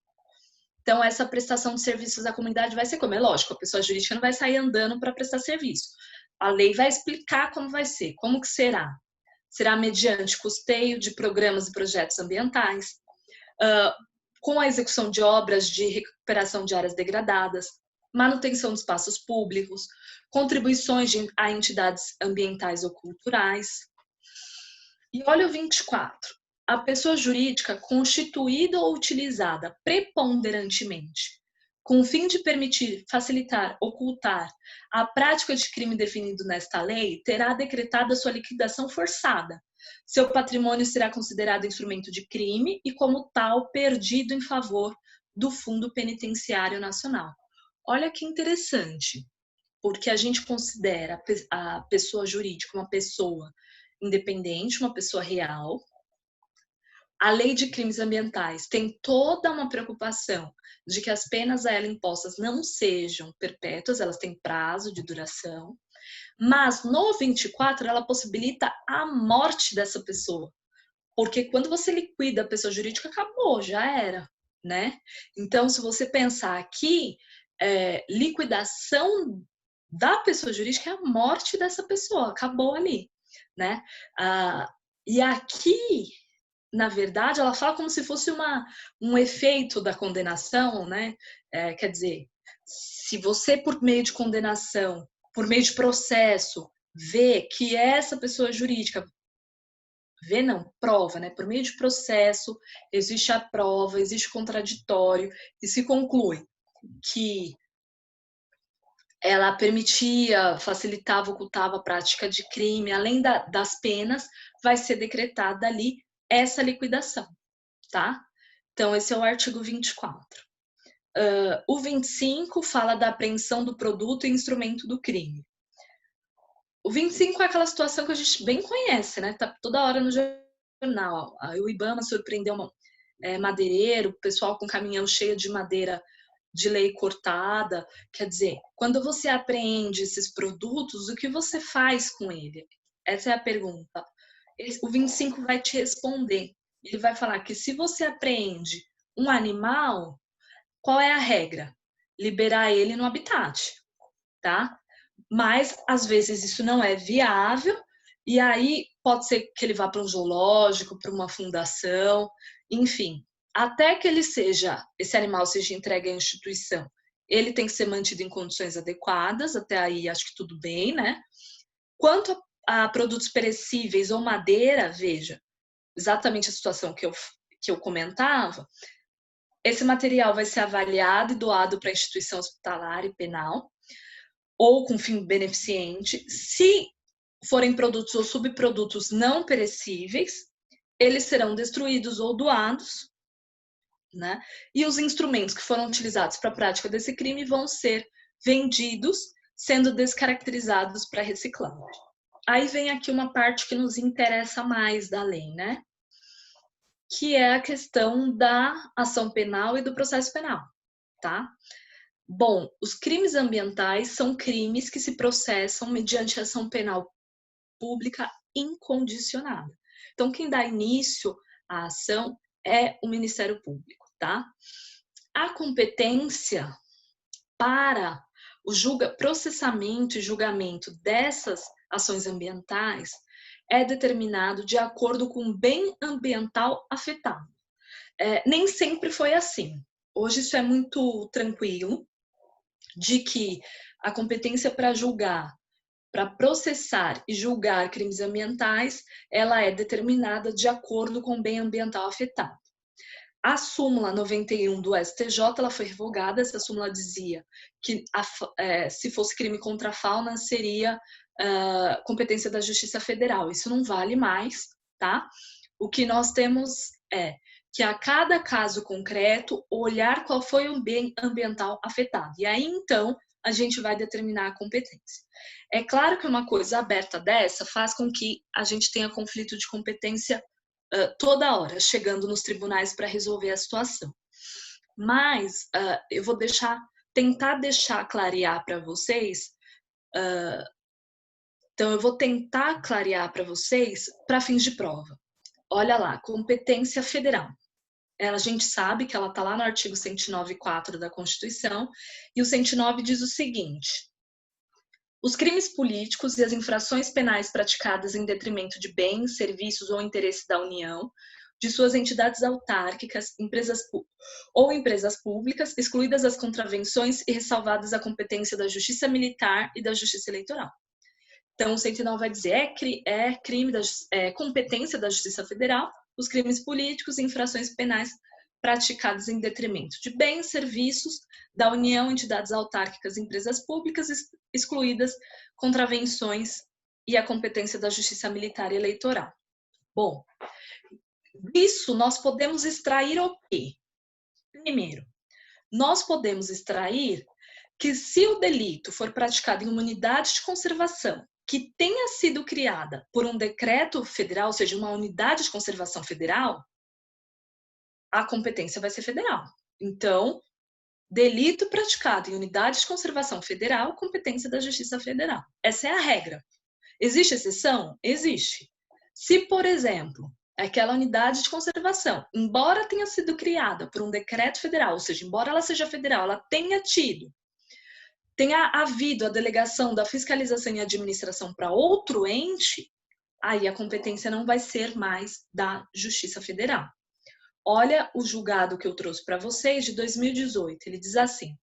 Então, essa prestação de serviços à comunidade vai ser como? É lógico, a pessoa jurídica não vai sair andando para prestar serviço. A lei vai explicar como vai ser, como que será. Será mediante custeio de programas e projetos ambientais, com a execução de obras de recuperação de áreas degradadas, manutenção de espaços públicos, contribuições a entidades ambientais ou culturais. E olha o 24. A pessoa jurídica constituída ou utilizada preponderantemente com o fim de permitir, facilitar, ocultar a prática de crime definido nesta lei, terá decretada sua liquidação forçada. Seu patrimônio será considerado instrumento de crime e, como tal, perdido em favor do Fundo Penitenciário Nacional. Olha que interessante, porque a gente considera a pessoa jurídica uma pessoa independente, uma pessoa real. A lei de crimes ambientais tem toda uma preocupação de que as penas a ela impostas não sejam perpétuas, elas têm prazo de duração, mas no 24 ela possibilita a morte dessa pessoa, porque quando você liquida a pessoa jurídica, acabou, já era, né? Então, se você pensar aqui, liquidação da pessoa jurídica é a morte dessa pessoa, acabou ali, né? E aqui, na verdade, ela fala como se fosse um efeito da condenação, né? Quer dizer, se você, por meio de condenação, por meio de processo, vê que essa pessoa jurídica, vê não, prova, né? Por meio de processo, existe a prova, existe o contraditório, e se conclui que ela permitia, facilitava, ocultava a prática de crime, além das penas, vai ser decretada ali essa liquidação, tá? Então, esse é o artigo 24. O 25 fala da apreensão do produto e instrumento do crime. O 25 é aquela situação que a gente bem conhece, né? Tá toda hora no jornal. O IBAMA surpreendeu madeireiro, pessoal com caminhão cheio de madeira de lei cortada. Quer dizer, quando você apreende esses produtos, o que você faz com ele? Essa é a pergunta. O 25 vai te responder. Ele vai falar que se você apreende um animal, qual é a regra? Liberar ele no habitat, tá? Mas, às vezes, isso não é viável, e aí pode ser que ele vá para um zoológico, para uma fundação, enfim. Até que esse animal seja entregue à instituição, ele tem que ser mantido em condições adequadas, até aí acho que tudo bem, né? Quanto a produtos perecíveis ou madeira, veja, exatamente a situação que eu comentava, esse material vai ser avaliado e doado para a instituição hospitalar e penal, ou com fim beneficente. Se forem produtos ou subprodutos não perecíveis, eles serão destruídos ou doados, né? E os instrumentos que foram utilizados para a prática desse crime vão ser vendidos, sendo descaracterizados para reciclagem. Aí vem aqui uma parte que nos interessa mais da lei, né? Que é a questão da ação penal e do processo penal, tá? Bom, os crimes ambientais são crimes que se processam mediante ação penal pública incondicionada. Então, quem dá início à ação é o Ministério Público, tá? A competência para o processamento e julgamento dessas ações ambientais é determinado de acordo com o bem ambiental afetado. Nem sempre foi assim. Hoje isso é muito tranquilo, de que a competência para julgar, para processar e julgar crimes ambientais, ela é determinada de acordo com o bem ambiental afetado. A súmula 91 do STJ, ela foi revogada. Essa súmula dizia que se fosse crime contra a fauna, seria competência da Justiça Federal. Isso não vale mais, tá? O que nós temos é que a cada caso concreto, olhar qual foi o bem ambiental afetado. E aí, então, a gente vai determinar a competência. É claro que uma coisa aberta dessa faz com que a gente tenha conflito de competência toda hora, chegando nos tribunais para resolver a situação. Mas eu vou tentar clarear para vocês. Então, eu vou tentar clarear para vocês para fins de prova. Olha lá, competência federal. A gente sabe que ela está lá no artigo 109.4 da Constituição, e o 109 diz o seguinte: os crimes políticos e as infrações penais praticadas em detrimento de bens, serviços ou interesses da União, de suas entidades autárquicas, empresas públicas, excluídas as contravenções e ressalvadas a competência da Justiça Militar e da Justiça Eleitoral. Então, o 109 vai dizer, competência da Justiça Federal, os crimes políticos e infrações penais praticados em detrimento de bens, serviços da União, entidades autárquicas, empresas públicas, excluídas contravenções e a competência da Justiça Militar e Eleitoral. Bom, disso nós podemos extrair o quê? Primeiro, nós podemos extrair que se o delito for praticado em uma unidade de conservação que tenha sido criada por um decreto federal, ou seja, uma unidade de conservação federal, a competência vai ser federal. Então, delito praticado em unidade de conservação federal, competência da Justiça Federal. Essa é a regra. Existe exceção? Existe. Se, por exemplo, aquela unidade de conservação, embora tenha sido criada por um decreto federal, ou seja, embora ela seja federal, ela tenha havido a delegação da fiscalização e administração para outro ente, aí a competência não vai ser mais da Justiça Federal. Olha o julgado que eu trouxe para vocês de 2018. Ele diz assim: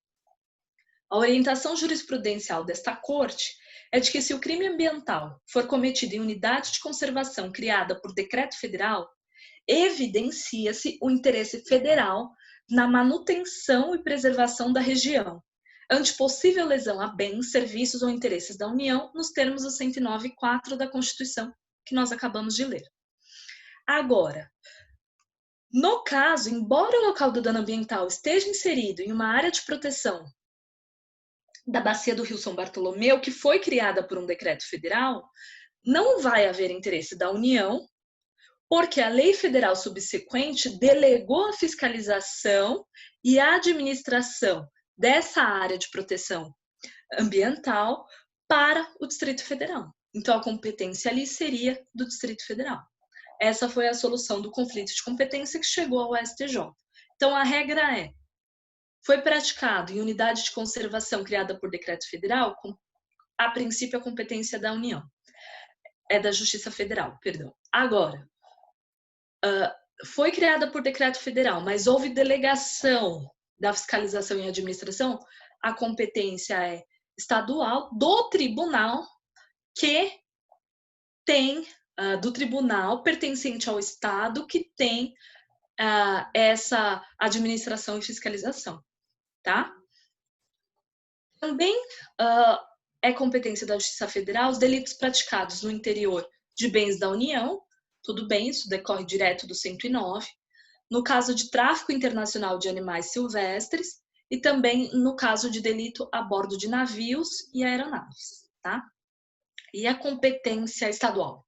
a orientação jurisprudencial desta Corte é de que se o crime ambiental for cometido em unidade de conservação criada por decreto federal, evidencia-se o interesse federal na manutenção e preservação da região, ante possível lesão a bens, serviços ou interesses da União, nos termos do 109.4 da Constituição, que nós acabamos de ler. Agora, no caso, embora o local do dano ambiental esteja inserido em uma área de proteção da Bacia do Rio São Bartolomeu, que foi criada por um decreto federal, não vai haver interesse da União, porque a lei federal subsequente delegou a fiscalização e a administração dessa área de proteção ambiental para o Distrito Federal. Então, a competência ali seria do Distrito Federal. Essa foi a solução do conflito de competência que chegou ao STJ. Então, a regra é: foi praticado em unidade de conservação criada por decreto federal, a princípio a competência da União, é da Justiça Federal, perdão. Agora, foi criada por decreto federal, mas houve delegação da fiscalização e administração, a competência é estadual do tribunal que tem, do tribunal pertencente ao estado que tem essa administração e fiscalização, tá? Também é competência da Justiça Federal os delitos praticados no interior de bens da União. Tudo bem, isso decorre direto do 109. No caso de tráfico internacional de animais silvestres e também no caso de delito a bordo de navios e aeronaves, tá? E a competência estadual?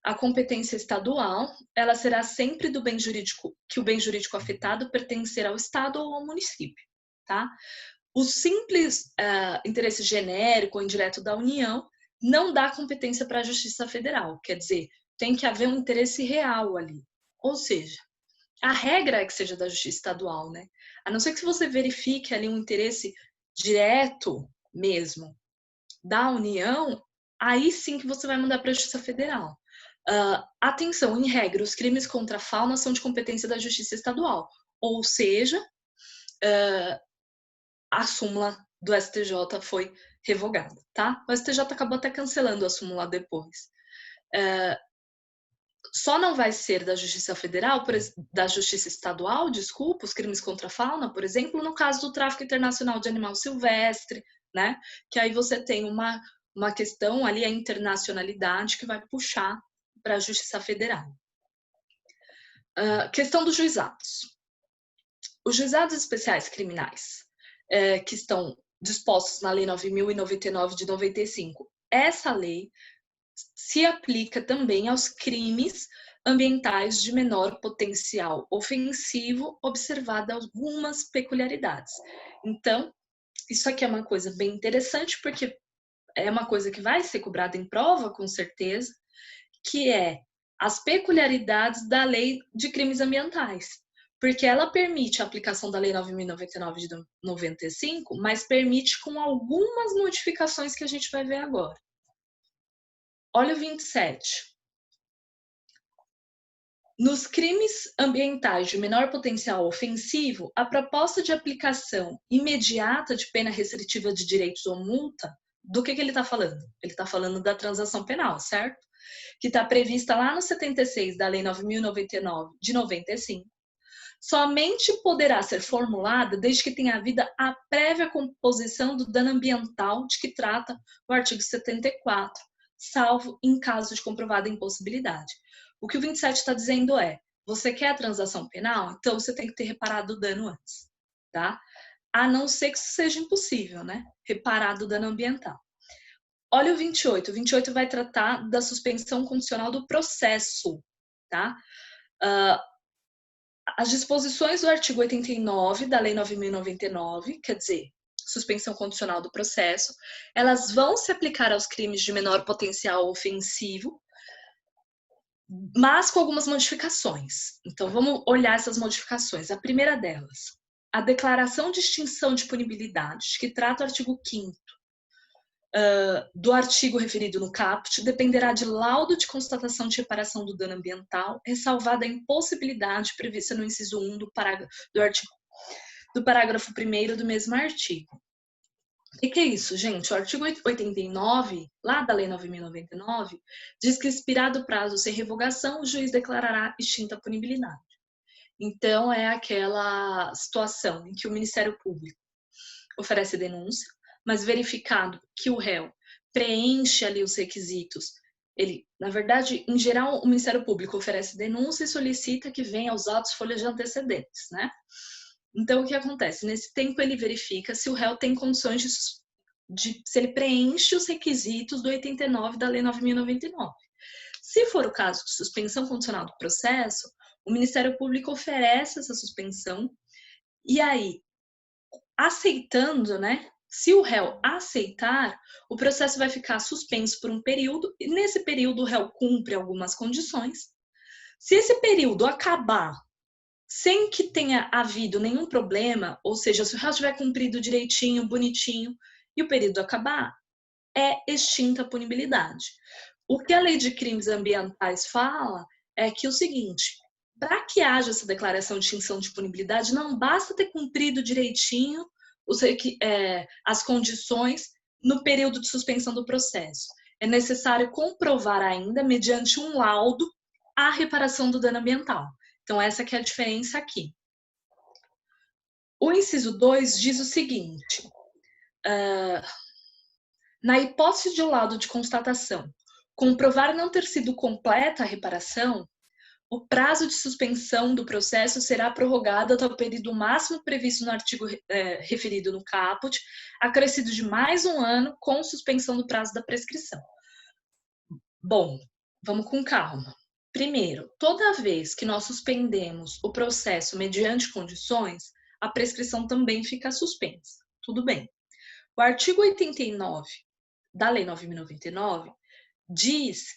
A competência estadual, ela será sempre do bem jurídico, que o bem jurídico afetado pertencer ao estado ou ao município, tá? O simples interesse genérico ou indireto da União não dá competência para a Justiça Federal, quer dizer, tem que haver um interesse real ali. Ou seja, a regra é que seja da Justiça Estadual, né? A não ser que você verifique ali um interesse direto mesmo da União, aí sim que você vai mandar para a Justiça Federal. Atenção, em regra, os crimes contra a fauna são de competência da Justiça Estadual, ou seja, a súmula do STJ foi revogada, tá? O STJ acabou até cancelando a súmula depois. Só não vai ser da Justiça Federal, da Justiça Estadual, desculpa, os crimes contra a fauna, por exemplo, no caso do tráfico internacional de animal silvestre, né? Que aí você tem uma questão ali, a internacionalidade, que vai puxar para a Justiça Federal. Questão dos juizados. Os juizados especiais criminais, que estão dispostos na Lei 9.099 de 95, essa lei se aplica também aos crimes ambientais de menor potencial ofensivo, observada algumas peculiaridades. Então, isso aqui é uma coisa bem interessante, porque é uma coisa que vai ser cobrada em prova, com certeza, que é as peculiaridades da lei de crimes ambientais. Porque ela permite a aplicação da Lei 9.099 de 95, mas permite com algumas modificações que a gente vai ver agora. Olha o 27. Nos crimes ambientais de menor potencial ofensivo, a proposta de aplicação imediata de pena restritiva de direitos ou multa, do que ele está falando? Ele está falando da transação penal, certo? Que está prevista lá no 76 da Lei 9.099 de 95, somente poderá ser formulada desde que tenha havido a prévia composição do dano ambiental de que trata o artigo 74, salvo em caso de comprovada impossibilidade. O que o 27 está dizendo é, você quer a transação penal? Então você tem que ter reparado o dano antes, tá? A não ser que isso seja impossível, né? Reparar o dano ambiental. Olha o 28. O 28 vai tratar da suspensão condicional do processo, tá? As disposições do artigo 89 da Lei 9.099, quer dizer, suspensão condicional do processo, elas vão se aplicar aos crimes de menor potencial ofensivo, mas com algumas modificações. Então, vamos olhar essas modificações. A primeira delas, a declaração de extinção de punibilidade, que trata o artigo 5º do artigo referido no caput, dependerá de laudo de constatação de reparação do dano ambiental, ressalvada a impossibilidade prevista no inciso 1 do parágrafo 1º do mesmo artigo. O que é isso, gente? O artigo 89, lá da Lei 9.099, diz que, expirado o prazo sem revogação, o juiz declarará extinta a punibilidade. Então, é aquela situação em que o Ministério Público oferece denúncia, mas verificado que o réu preenche ali os requisitos, ele, na verdade, em geral, o Ministério Público oferece denúncia e solicita que venha aos autos folhas de antecedentes, né? Então, o que acontece? Nesse tempo, ele verifica se o réu tem condições se ele preenche os requisitos do 89 da Lei 9.099. Se for o caso de suspensão condicional do processo, o Ministério Público oferece essa suspensão e aí, aceitando, né? Se o réu aceitar, o processo vai ficar suspenso por um período e nesse período o réu cumpre algumas condições. Se esse período acabar sem que tenha havido nenhum problema, ou seja, se o réu tiver cumprido direitinho, bonitinho, e o período acabar, é extinta a punibilidade. O que a Lei de Crimes Ambientais fala é que o seguinte, para que haja essa declaração de extinção de punibilidade, não basta ter cumprido direitinho as condições no período de suspensão do processo. É necessário comprovar ainda, mediante um laudo, a reparação do dano ambiental. Então, essa que é a diferença aqui. O inciso 2 diz o seguinte, na hipótese de laudo de constatação, comprovar não ter sido completa a reparação, o prazo de suspensão do processo será prorrogado até o período máximo previsto no artigo referido no caput, acrescido de mais um ano com suspensão do prazo da prescrição. Bom, vamos com calma. Primeiro, toda vez que nós suspendemos o processo mediante condições, a prescrição também fica suspensa. Tudo bem. O artigo 89 da Lei 9.099 diz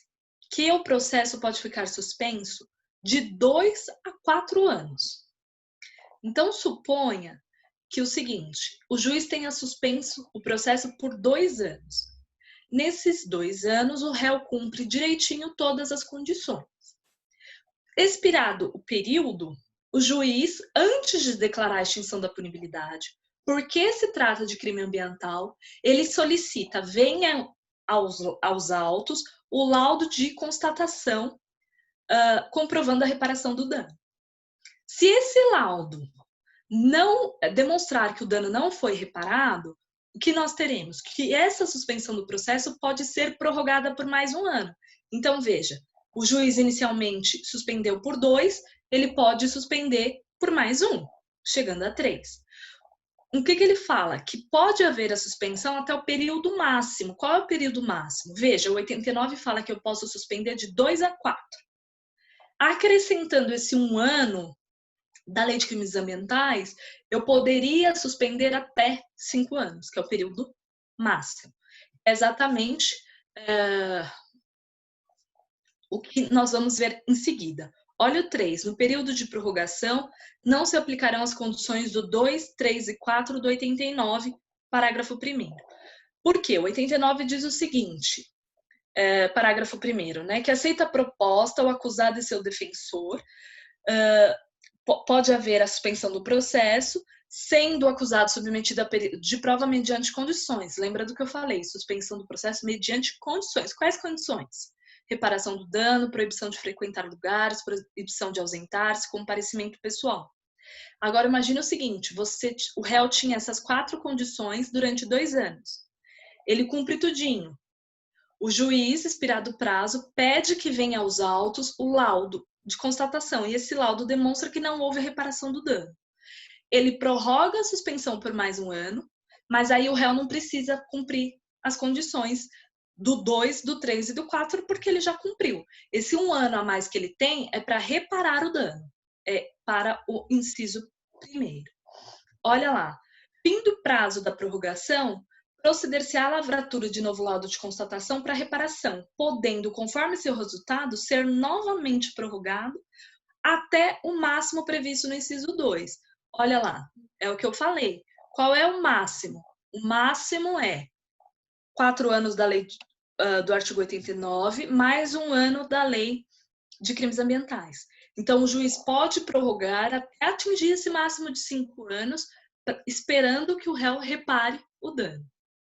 que o processo pode ficar suspenso de 2 a 4 anos. Então, suponha que o seguinte, o juiz tenha suspenso o processo por 2 anos. Nesses 2 anos, o réu cumpre direitinho todas as condições. Expirado o período, o juiz, antes de declarar a extinção da punibilidade, porque se trata de crime ambiental, ele solicita, venha aos autos, o laudo de constatação comprovando a reparação do dano. Se esse laudo não demonstrar que o dano não foi reparado, o que nós teremos? Que essa suspensão do processo pode ser prorrogada por mais um ano. Então, veja, O juiz inicialmente suspendeu por 2, ele pode suspender por mais 1, chegando a 3. O que ele fala? Que pode haver a suspensão até o período máximo. Qual é o período máximo? Veja, o 89 fala que eu posso suspender de 2 a 4. Acrescentando esse 1 ano da Lei de Crimes Ambientais, eu poderia suspender até 5 anos, que é o período máximo. É exatamente o que nós vamos ver em seguida. Olha o 3. No período de prorrogação, não se aplicarão as condições do 2, 3 e 4 do 89, parágrafo 1º. Por quê? O 89 diz o seguinte, parágrafo 1º, né? Que aceita a proposta, o acusado e seu defensor, pode haver a suspensão do processo, sendo o acusado submetido a período de prova mediante condições. Lembra do que eu falei? Suspensão do processo mediante condições. Quais condições? Reparação do dano, proibição de frequentar lugares, proibição de ausentar-se, comparecimento pessoal. Agora imagine o seguinte, o réu tinha essas 4 condições durante 2 anos. Ele cumpre tudinho. O juiz, expirado o prazo, pede que venha aos autos o laudo de constatação, e esse laudo demonstra que não houve reparação do dano. Ele prorroga a suspensão por mais 1 ano, mas aí o réu não precisa cumprir as condições do 2, do 3 e do 4, porque ele já cumpriu. Esse 1 ano a mais que ele tem é para reparar o dano, é para o inciso 1º. Olha lá, fim do prazo da prorrogação, proceder-se à lavratura de novo laudo de constatação para reparação, podendo, conforme seu resultado, ser novamente prorrogado até o máximo previsto no inciso 2. Olha lá, é o que eu falei. Qual é o máximo? O máximo é 4 anos da lei do artigo 89, mais 1 ano da lei de crimes ambientais. Então, o juiz pode prorrogar até atingir esse máximo de 5 anos, esperando que o réu repare o dano,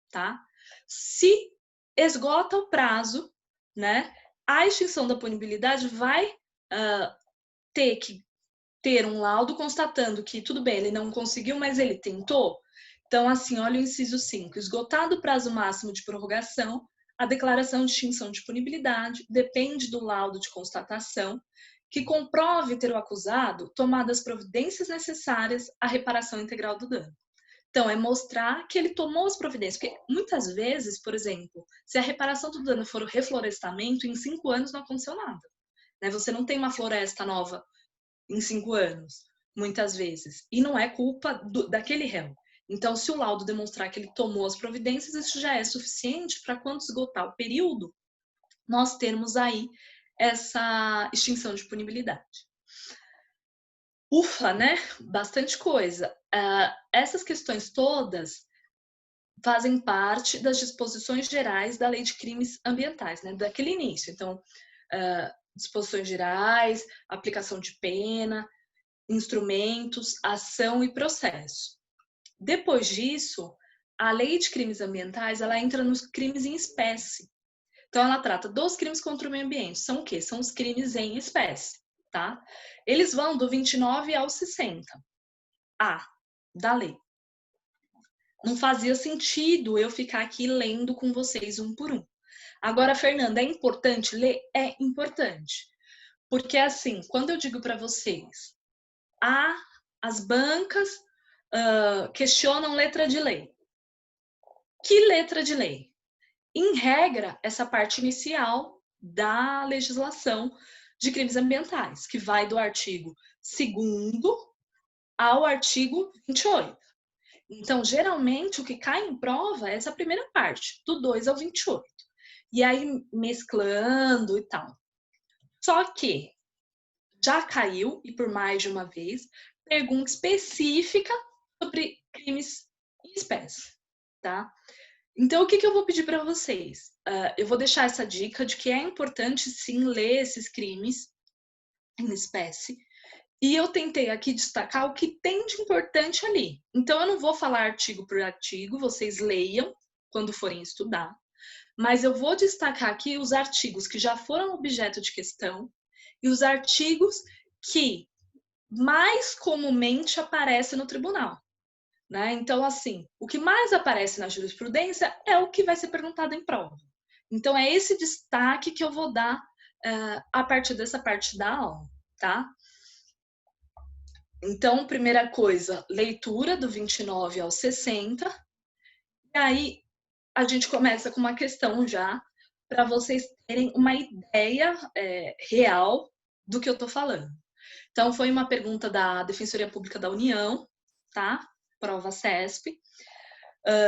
tá? Se esgota o prazo, né, a extinção da punibilidade vai ter que ter um laudo constatando que, tudo bem, ele não conseguiu, mas ele tentou. Então, assim, olha o inciso 5. Esgotado o prazo máximo de prorrogação, a declaração de extinção de punibilidade depende do laudo de constatação que comprove ter o acusado tomado as providências necessárias à reparação integral do dano. Então, é mostrar que ele tomou as providências, porque muitas vezes, por exemplo, se a reparação do dano for o reflorestamento, em 5 anos não aconteceu nada. Né? Você não tem uma floresta nova em 5 anos, muitas vezes. E não é culpa daquele réu. Então, se o laudo demonstrar que ele tomou as providências, isso já é suficiente para, quando esgotar o período, nós termos aí essa extinção de punibilidade. Ufa, né? Bastante coisa. Essas questões todas fazem parte das disposições gerais da Lei de Crimes Ambientais, né? Daquele início. Então, disposições gerais, aplicação de pena, instrumentos, ação e processo. Depois disso, a Lei de Crimes Ambientais, ela entra nos crimes em espécie. Então, ela trata dos crimes contra o meio ambiente. São o quê? São os crimes em espécie, tá? Eles vão do 29 ao 60. Da lei. Não fazia sentido eu ficar aqui lendo com vocês um por um. Agora, Fernanda, é importante ler? É importante. Porque, assim, quando eu digo para vocês, as bancas questionam letra de lei. Que letra de lei? Em regra, essa parte inicial da legislação de crimes ambientais, que vai do artigo 2º ao artigo 28. Então, geralmente, o que cai em prova é essa primeira parte, do 2 ao 28. E aí, mesclando e tal. Só que já caiu, e por mais de uma vez, pergunta específica sobre crimes em espécie, tá? Então, o que eu vou pedir para vocês? Eu vou deixar essa dica de que é importante, sim, ler esses crimes em espécie. E eu tentei aqui destacar o que tem de importante ali. Então, eu não vou falar artigo por artigo, vocês leiam quando forem estudar. Mas eu vou destacar aqui os artigos que já foram objeto de questão e os artigos que mais comumente aparecem no tribunal. Né? Então, assim, o que mais aparece na jurisprudência é o que vai ser perguntado em prova. Então, é esse destaque que eu vou dar a partir dessa parte da aula, tá? Então, primeira coisa, leitura do 29 ao 60. E aí, a gente começa com uma questão já, para vocês terem uma ideia real do que eu tô falando. Então, foi uma pergunta da Defensoria Pública da União, tá? Prova CESP,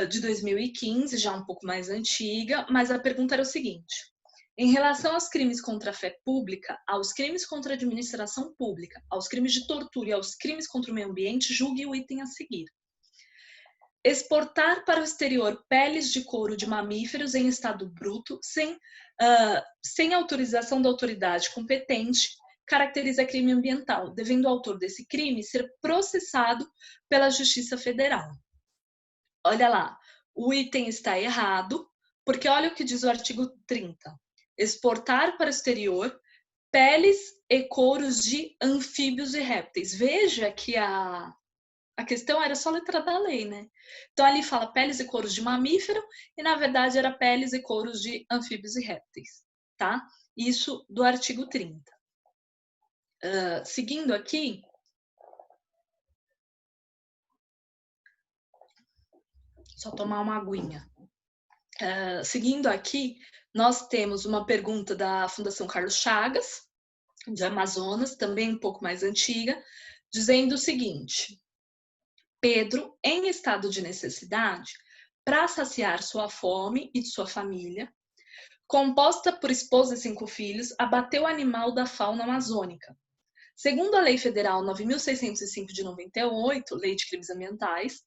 de 2015, já um pouco mais antiga, mas a pergunta era o seguinte: em relação aos crimes contra a fé pública, aos crimes contra a administração pública, aos crimes de tortura e aos crimes contra o meio ambiente, julgue o item a seguir. Exportar para o exterior peles de couro de mamíferos em estado bruto, sem autorização da autoridade competente, caracteriza crime ambiental, devendo o autor desse crime ser processado pela Justiça Federal. Olha lá, o item está errado, porque olha o que diz o artigo 30. Exportar para o exterior peles e couros de anfíbios e répteis. Veja que a questão era só a letra da lei, né? Então ali fala peles e couros de mamífero e na verdade era peles e couros de anfíbios e répteis, tá? Isso do artigo 30. Seguindo aqui, só tomar uma aguinha. Seguindo aqui, nós temos uma pergunta da Fundação Carlos Chagas, de Amazonas, também um pouco mais antiga, dizendo o seguinte: Pedro, em estado de necessidade, para saciar sua fome e de sua família, composta por esposa e 5 filhos, abateu o animal da fauna amazônica. Segundo a Lei Federal 9.605 de 98, Lei de Crimes Ambientais,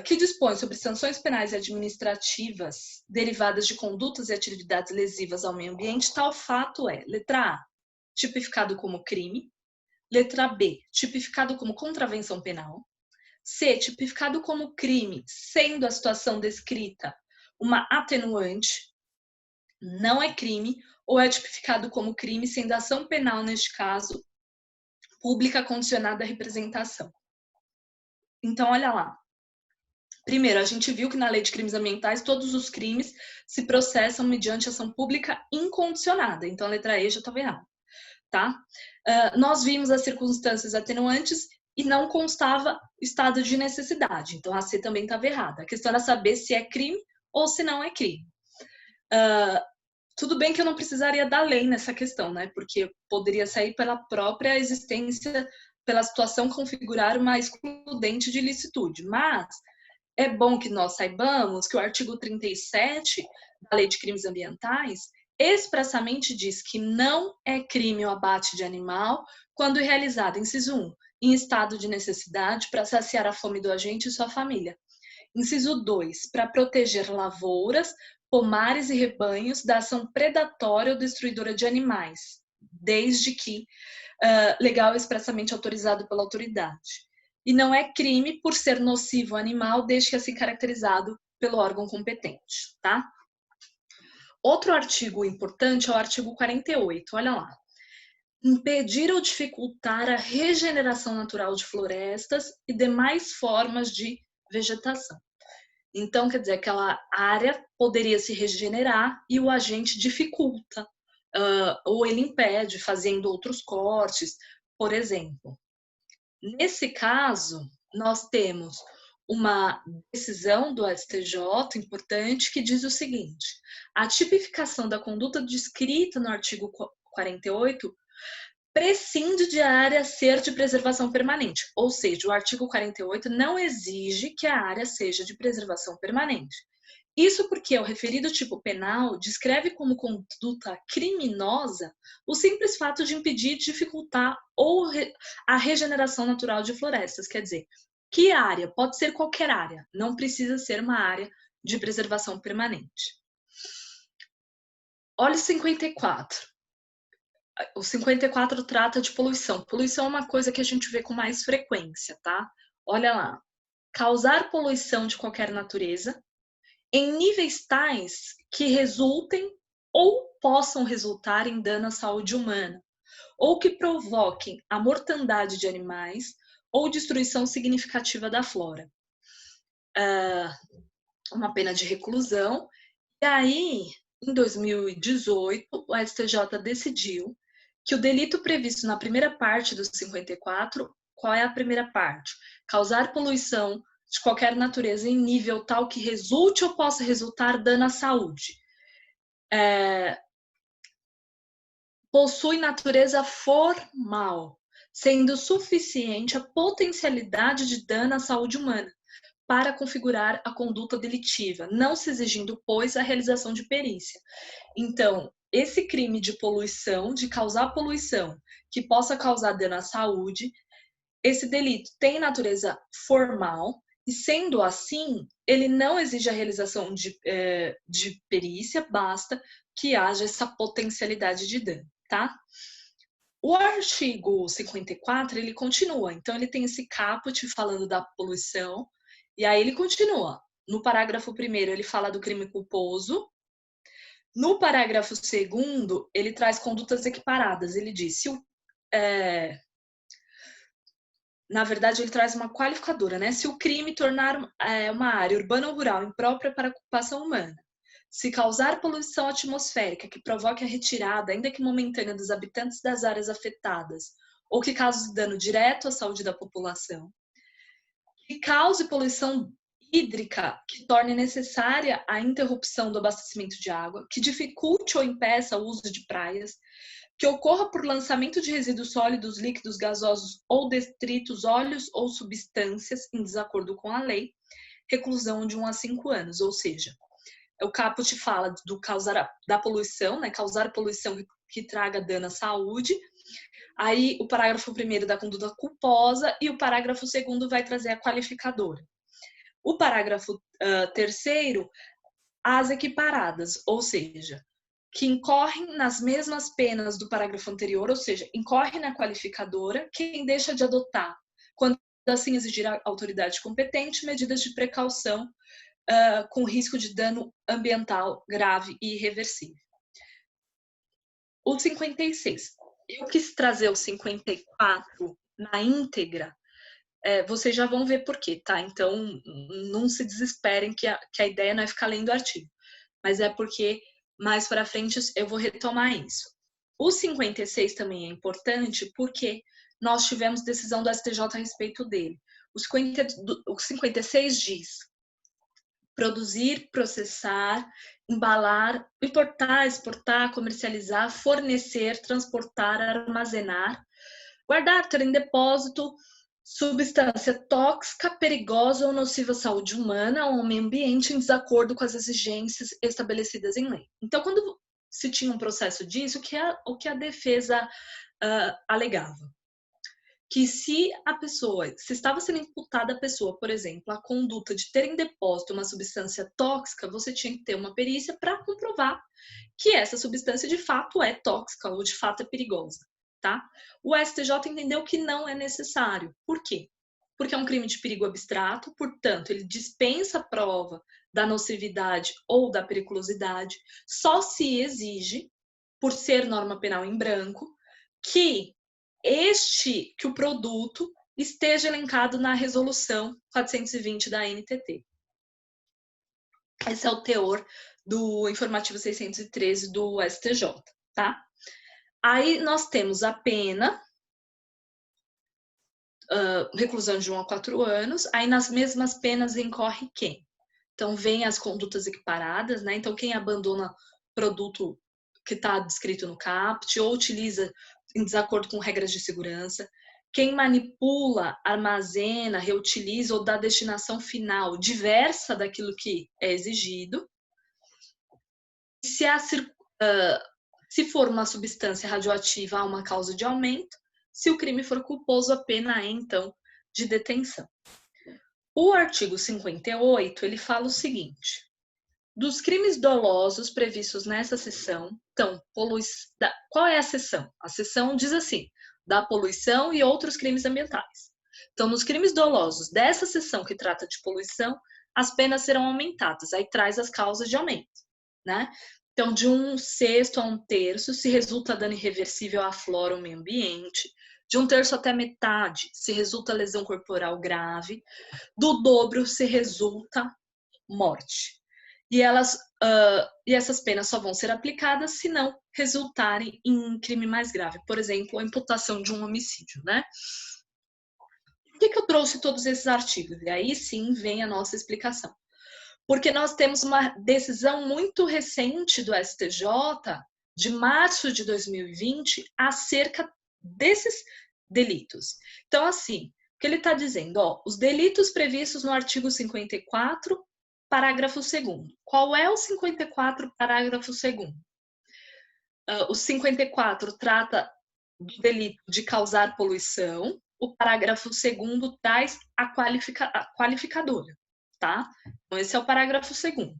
que dispõe sobre sanções penais e administrativas derivadas de condutas e atividades lesivas ao meio ambiente, tal fato é, letra A, tipificado como crime, letra B, tipificado como contravenção penal, C, tipificado como crime, sendo a situação descrita uma atenuante, não é crime, ou é tipificado como crime, sendo a ação penal, neste caso, pública condicionada à representação. Então, olha lá. Primeiro, a gente viu que na Lei de Crimes Ambientais, todos os crimes se processam mediante ação pública incondicionada. Então, a letra E já estava errada, tá? Nós vimos as circunstâncias atenuantes e não constava estado de necessidade. Então, a C também estava errada. A questão era saber se é crime ou se não é crime. Tudo bem que eu não precisaria da lei nessa questão, né? Porque poderia sair pela própria existência, pela situação configurar uma excludente de ilicitude. Mas é bom que nós saibamos que o artigo 37 da Lei de Crimes Ambientais expressamente diz que não é crime o abate de animal quando realizado, inciso 1, em estado de necessidade para saciar a fome do agente e sua família. Inciso 2, para proteger lavouras, pomares e rebanhos da ação predatória ou destruidora de animais, desde que legal expressamente autorizado pela autoridade. E não é crime por ser nocivo ao animal, desde que assim caracterizado pelo órgão competente, tá? Outro artigo importante é o artigo 48, olha lá. Impedir ou dificultar a regeneração natural de florestas e demais formas de vegetação. Então, quer dizer, aquela área poderia se regenerar e o agente dificulta, ou ele impede, fazendo outros cortes, por exemplo. Nesse caso, nós temos uma decisão do STJ importante que diz o seguinte: a tipificação da conduta descrita no artigo 48 prescinde de a área ser de preservação permanente, ou seja, o artigo 48 não exige que a área seja de preservação permanente. Isso porque o referido tipo penal descreve como conduta criminosa o simples fato de impedir, dificultar ou a regeneração natural de florestas. Quer dizer, que área? Pode ser qualquer área, não precisa ser uma área de preservação permanente. Olha o 54. O 54 trata de poluição. Poluição é uma coisa que a gente vê com mais frequência, tá? Olha lá. Causar poluição de qualquer natureza, em níveis tais que resultem ou possam resultar em dano à saúde humana, ou que provoquem a mortandade de animais ou destruição significativa da flora. Uma pena de reclusão. E aí, em 2018, o STJ decidiu que o delito previsto na primeira parte do 54, qual é a primeira parte? Causar poluição de qualquer natureza em nível tal que resulte ou possa resultar dano à saúde. Possui natureza formal, sendo suficiente a potencialidade de dano à saúde humana para configurar a conduta delitiva, não se exigindo, pois, a realização de perícia. Então, esse crime de poluição, de causar poluição que possa causar dano à saúde, esse delito tem natureza formal e, sendo assim, ele não exige a realização de perícia, basta que haja essa potencialidade de dano, tá? O artigo 54, ele continua. Então, ele tem esse caput falando da poluição, e aí ele continua. No parágrafo 1º, ele fala do crime culposo. No parágrafo 2º, ele traz condutas equiparadas. Ele diz, na verdade, ele traz uma qualificadora, né? Se o crime tornar uma área urbana ou rural imprópria para a ocupação humana, se causar poluição atmosférica que provoque a retirada, ainda que momentânea, dos habitantes das áreas afetadas, ou que cause dano direto à saúde da população, que cause poluição hídrica que torne necessária a interrupção do abastecimento de água, que dificulte ou impeça o uso de praias, que ocorra por lançamento de resíduos sólidos, líquidos, gasosos ou detritos, óleos ou substâncias em desacordo com a lei, reclusão de 1 a 5 anos, ou seja, o caput fala do da poluição, né? Causar poluição que traga dano à saúde. Aí o parágrafo 1º da conduta culposa e o parágrafo 2º vai trazer a qualificadora. O parágrafo 3º, as equiparadas, ou seja, que incorrem nas mesmas penas do parágrafo anterior, ou seja, incorre na qualificadora quem deixa de adotar, quando assim exigir a autoridade competente, medidas de precaução com risco de dano ambiental grave e irreversível. O 56. Eu quis trazer o 54 na íntegra, vocês já vão ver por quê, tá? Então, não se desesperem que a ideia não é ficar lendo o artigo, mas é porque mais para frente eu vou retomar isso. O 56 também é importante porque nós tivemos decisão do STJ a respeito dele. O 56 diz: produzir, processar, embalar, importar, exportar, comercializar, fornecer, transportar, armazenar, guardar, ter em depósito substância tóxica, perigosa ou nociva à saúde humana ou ao meio ambiente em desacordo com as exigências estabelecidas em lei. Então, quando se tinha um processo disso, o que a defesa alegava? Que se estava sendo imputada a pessoa, por exemplo, a conduta de ter em depósito uma substância tóxica, você tinha que ter uma perícia para comprovar que essa substância de fato é tóxica ou de fato é perigosa, tá? O STJ entendeu que não é necessário. Por quê? Porque é um crime de perigo abstrato, portanto, ele dispensa a prova da nocividade ou da periculosidade, só se exige, por ser norma penal em branco, que o produto esteja elencado na resolução 420 da NTT. Esse é o teor do informativo 613 do STJ, tá? Aí nós temos a pena, reclusão de 1 a 4 anos, aí nas mesmas penas incorre quem? Então, vem as condutas equiparadas, né? Então, quem abandona produto que está descrito no CAPT ou utiliza em desacordo com regras de segurança, quem manipula, armazena, reutiliza ou dá destinação final diversa daquilo que é exigido. Se for uma substância radioativa, há uma causa de aumento. Se o crime for culposo, a pena é, então, de detenção. O artigo 58, ele fala o seguinte: dos crimes dolosos previstos nessa seção, então, qual é a seção? A seção diz assim: da poluição e outros crimes ambientais. Então, nos crimes dolosos dessa seção que trata de poluição, as penas serão aumentadas. Aí traz as causas de aumento, né? Então, de 1/6 a 1/3, se resulta dano irreversível à flora ou meio ambiente. De 1/3 até metade, se resulta lesão corporal grave. Do dobro, se resulta morte. E e essas penas só vão ser aplicadas se não resultarem em crime mais grave, por exemplo, a imputação de um homicídio, né? Por que eu trouxe todos esses artigos? E aí sim vem a nossa explicação. Porque nós temos uma decisão muito recente do STJ, de março de 2020, acerca desses delitos. Então, assim, o que ele está dizendo? Ó, os delitos previstos no artigo 54, parágrafo 2º. Qual é o 54, parágrafo 2º? O 54 trata do delito de causar poluição, o parágrafo 2º traz a qualificadora, tá? Então, esse é o parágrafo 2º.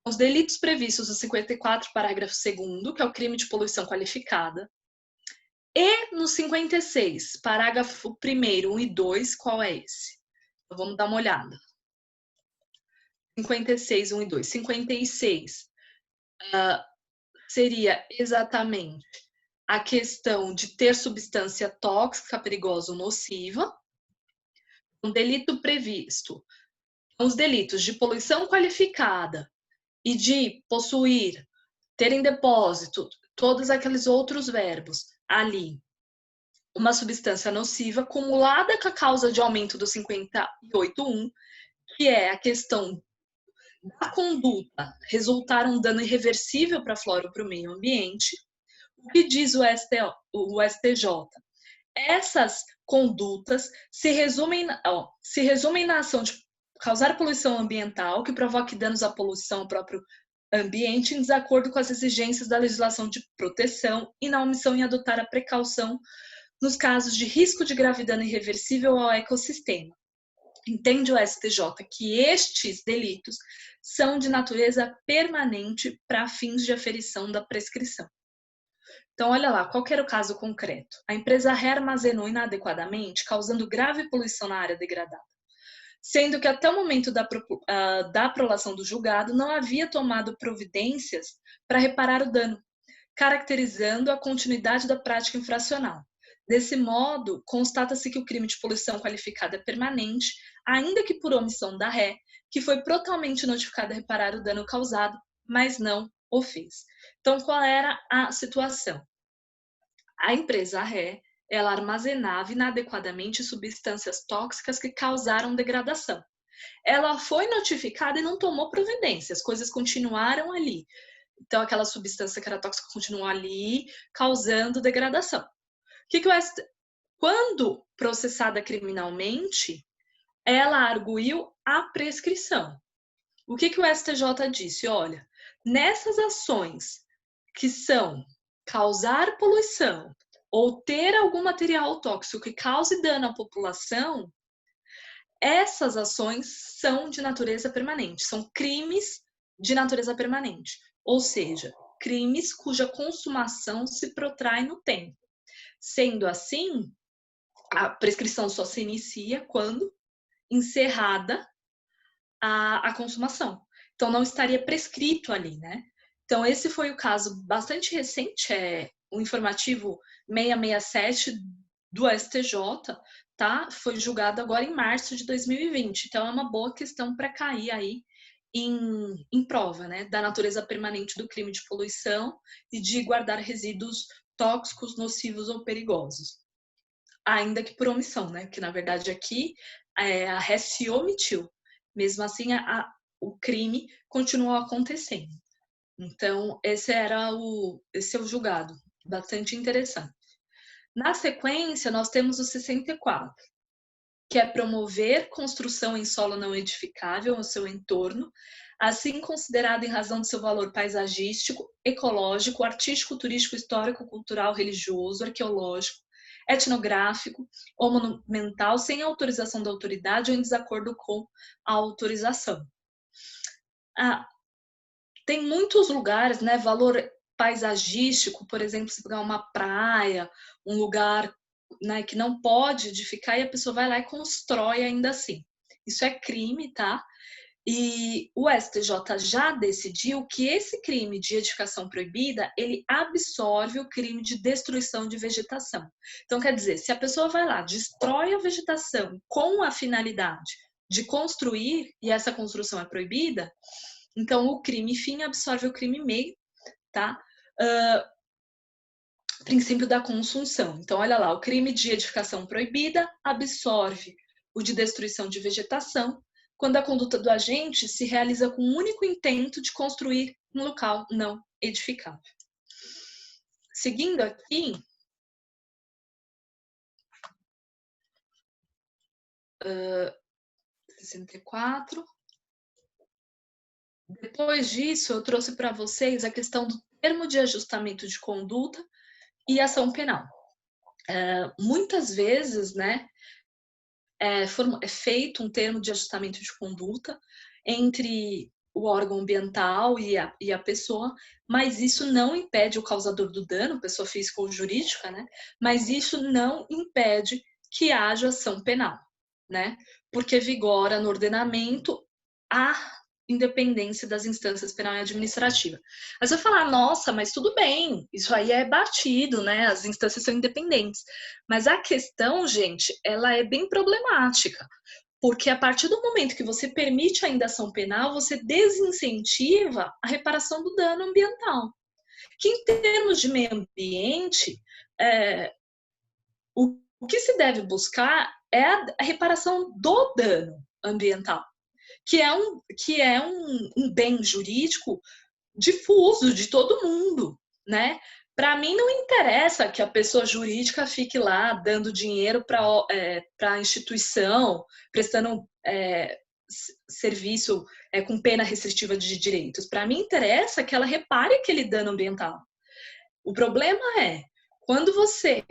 Os delitos previstos no 54, parágrafo 2º, que é o crime de poluição qualificada, e no 56, parágrafo 1º, 1 e 2, qual é esse? Então, vamos dar uma olhada. 56, 1 e 2. 56 seria exatamente a questão de ter substância tóxica, perigosa ou nociva. Um delito previsto. Os delitos de poluição qualificada e de possuir, ter em depósito, todos aqueles outros verbos ali, uma substância nociva acumulada com a causa de aumento do 58.1, que é a questão da conduta resultar um dano irreversível para a flora ou para o meio ambiente. O que diz o STJ? Essas condutas se resumem na ação de causar poluição ambiental que provoque danos à poluição ao próprio ambiente em desacordo com as exigências da legislação de proteção e na omissão em adotar a precaução nos casos de risco de grave dano irreversível ao ecossistema. Entende o STJ que estes delitos são de natureza permanente para fins de aferição da prescrição. Então, olha lá, qual que era o caso concreto? A empresa rearmazenou inadequadamente, causando grave poluição na área degradada, sendo que até o momento da prolação do julgado não havia tomado providências para reparar o dano, caracterizando a continuidade da prática infracional. Desse modo, constata-se que o crime de poluição qualificada é permanente, ainda que por omissão da ré, que foi totalmente notificada a reparar o dano causado, mas não o fez. Então, qual era a situação? A empresa ré, ela armazenava inadequadamente substâncias tóxicas que causaram degradação. Ela foi notificada e não tomou providência, as coisas continuaram ali. Então, aquela substância que era tóxica continuou ali, causando degradação. Quando processada criminalmente, ela arguiu a prescrição. O que o STJ disse? Olha, nessas ações que são causar poluição ou ter algum material tóxico que cause dano à população, essas ações são de natureza permanente, são crimes de natureza permanente, ou seja, crimes cuja consumação se protrai no tempo. Sendo assim, a prescrição só se inicia quando encerrada a consumação. Então, não estaria prescrito ali, né? Então, esse foi o caso bastante recente, o informativo 667 do STJ, tá? Foi julgado agora em março de 2020. Então, é uma boa questão para cair aí em prova, né? Da natureza permanente do crime de poluição e de guardar resíduos tóxicos, nocivos ou perigosos. Ainda que por omissão, né? Que na verdade aqui a ré se omitiu. Mesmo assim, o crime continuou acontecendo. Então, esse é o julgado, bastante interessante. Na sequência, nós temos o 64, que é promover construção em solo não edificável no seu entorno, assim considerado em razão do seu valor paisagístico, ecológico, artístico, turístico, histórico, cultural, religioso, arqueológico, etnográfico ou monumental, sem autorização da autoridade ou em desacordo com a autorização. Tem muitos lugares, né, valor paisagístico, por exemplo, se pegar uma praia, um lugar, né, que não pode edificar e a pessoa vai lá e constrói ainda assim. Isso é crime, tá? E o STJ já decidiu que esse crime de edificação proibida, ele absorve o crime de destruição de vegetação. Então, quer dizer, se a pessoa vai lá, destrói a vegetação com a finalidade de construir, e essa construção é proibida, Então, o crime fim absorve o crime meio, tá? Princípio da consunção. Então, olha lá, o crime de edificação proibida absorve o de destruição de vegetação, quando a conduta do agente se realiza com o único intento de construir um local não edificável. Seguindo aqui, 64. Depois disso, eu trouxe para vocês a questão do termo de ajustamento de conduta e ação penal. Muitas vezes, né, é feito um termo de ajustamento de conduta entre o órgão ambiental e a pessoa, mas isso não impede o causador do dano, pessoa física ou jurídica, né? Mas isso não impede que haja ação penal, né? Porque vigora no ordenamento a independência das instâncias penal e administrativa. Aí você vai falar, nossa, mas tudo bem, isso aí é batido, né? As instâncias são independentes. Mas a questão, gente, ela é bem problemática, porque a partir do momento que você permite a indação penal, você desincentiva a reparação do dano ambiental. Que em termos de meio ambiente, o que se deve buscar é a reparação do dano ambiental, que é um bem jurídico difuso de todo mundo, né? Para mim não interessa que a pessoa jurídica fique lá dando dinheiro para a instituição, prestando serviço com pena restritiva de direitos. Para mim interessa que ela repare aquele dano ambiental. O problema é quando você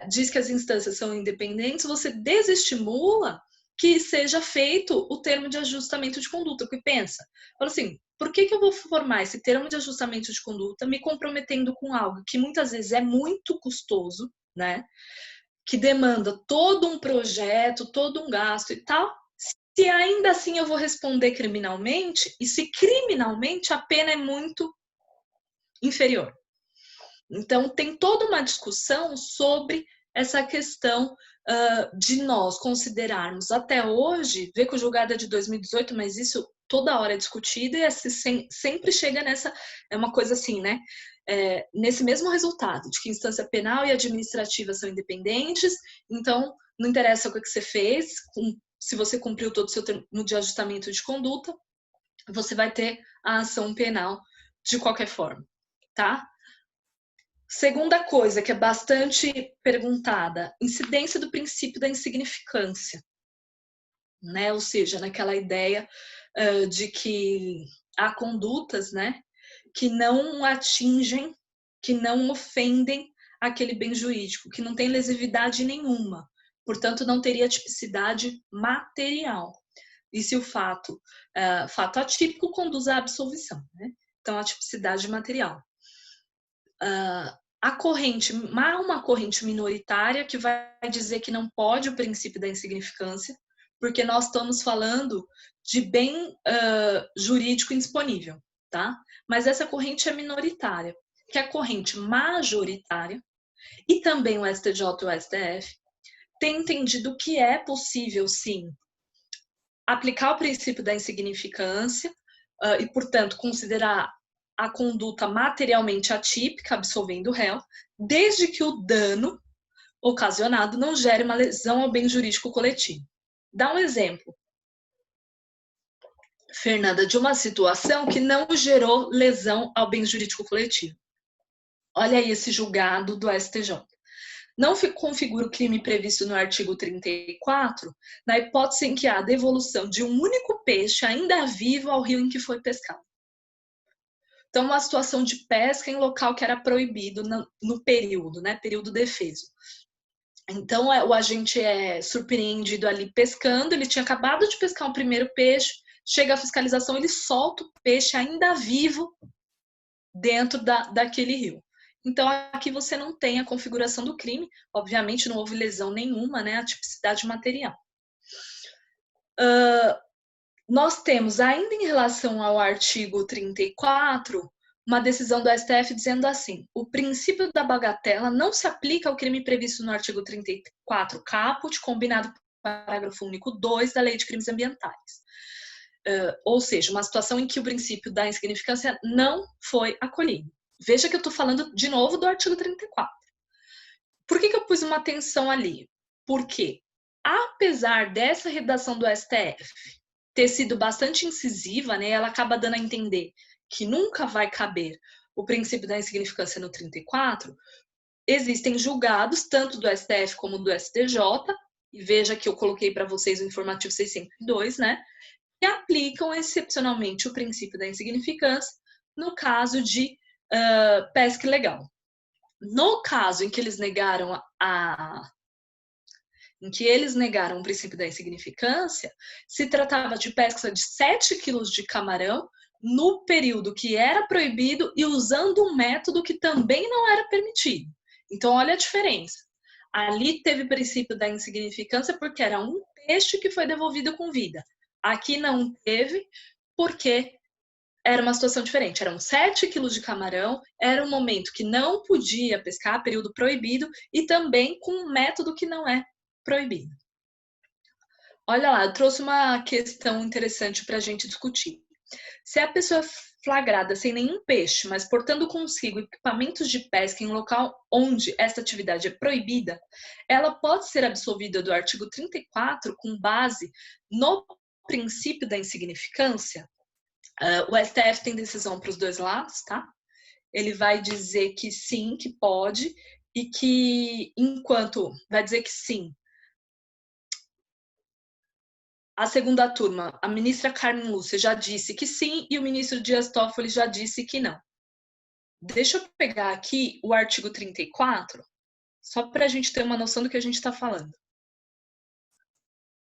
diz que as instâncias são independentes, você desestimula que seja feito o termo de ajustamento de conduta. Porque pensa, fala assim, por que eu vou formar esse termo de ajustamento de conduta me comprometendo com algo que muitas vezes é muito custoso, né? Que demanda todo um projeto, todo um gasto e tal, se ainda assim eu vou responder criminalmente, e se criminalmente a pena é muito inferior. Então, tem toda uma discussão sobre essa questão de nós considerarmos até hoje, vê que o julgado é de 2018, mas isso toda hora é discutido e sempre chega nessa, é uma coisa assim, né? Nesse mesmo resultado, de que instância penal e administrativa são independentes, então não interessa o que você fez, se você cumpriu todo o seu termo de ajustamento de conduta, você vai ter a ação penal de qualquer forma, tá? Segunda coisa que é bastante perguntada, incidência do princípio da insignificância, né? Ou seja, naquela ideia de que há condutas, né, que não atingem, que não ofendem aquele bem jurídico, que não tem lesividade nenhuma, portanto não teria tipicidade material. E se o fato atípico conduz à absolvição, né? Então a tipicidade material. Há uma corrente minoritária que vai dizer que não pode o princípio da insignificância, porque nós estamos falando de bem jurídico indisponível, tá? Mas essa corrente é minoritária, que é a corrente majoritária, e também o STJ e o STF têm entendido que é possível, sim, aplicar o princípio da insignificância e, portanto, considerar a conduta materialmente atípica, absolvendo o réu, desde que o dano ocasionado não gere uma lesão ao bem jurídico coletivo. Dá um exemplo, Fernanda, de uma situação que não gerou lesão ao bem jurídico coletivo. Olha aí esse julgado do STJ. Não configura o crime previsto no artigo 34, na hipótese em que há devolução de um único peixe ainda vivo ao rio em que foi pescado. Então, uma situação de pesca em local que era proibido no período, né? Período defeso. Então, o agente é surpreendido ali pescando, ele tinha acabado de pescar um primeiro peixe, chega a fiscalização, ele solta o peixe ainda vivo dentro daquele rio. Então, aqui você não tem a configuração do crime, obviamente não houve lesão nenhuma, né? A tipicidade material. Nós temos, ainda em relação ao artigo 34, uma decisão do STF dizendo assim: o princípio da bagatela não se aplica ao crime previsto no artigo 34 caput, combinado com o parágrafo único 2 da Lei de Crimes Ambientais. ou seja, uma situação em que o princípio da insignificância não foi acolhido. Veja que eu estou falando de novo do artigo 34. Por que eu pus uma atenção ali? Porque, apesar dessa redação do STF ter sido bastante incisiva, né, ela acaba dando a entender que nunca vai caber o princípio da insignificância no 34, existem julgados, tanto do STF como do STJ, e veja que eu coloquei para vocês o informativo 602, né, que aplicam excepcionalmente o princípio da insignificância no caso de pesca ilegal. No caso em que eles negaram o princípio da insignificância, se tratava de pesca de 7 quilos de camarão no período que era proibido e usando um método que também não era permitido. Então, olha a diferença. Ali teve princípio da insignificância porque era um peixe que foi devolvido com vida. Aqui não teve porque era uma situação diferente. Eram 7 quilos de camarão, era um momento que não podia pescar, período proibido, e também com um método que não é proibido. Olha lá, eu trouxe uma questão interessante para a gente discutir. Se a pessoa é flagrada sem nenhum peixe, mas portando consigo equipamentos de pesca em um local onde esta atividade é proibida, ela pode ser absolvida do artigo 34 com base no princípio da insignificância? O STF tem decisão para os dois lados, tá? Ele vai dizer que sim, que pode, e que enquanto vai dizer que sim, a segunda turma, a ministra Carmen Lúcia já disse que sim e o ministro Dias Toffoli já disse que não. Deixa eu pegar aqui o artigo 34, só para a gente ter uma noção do que a gente está falando.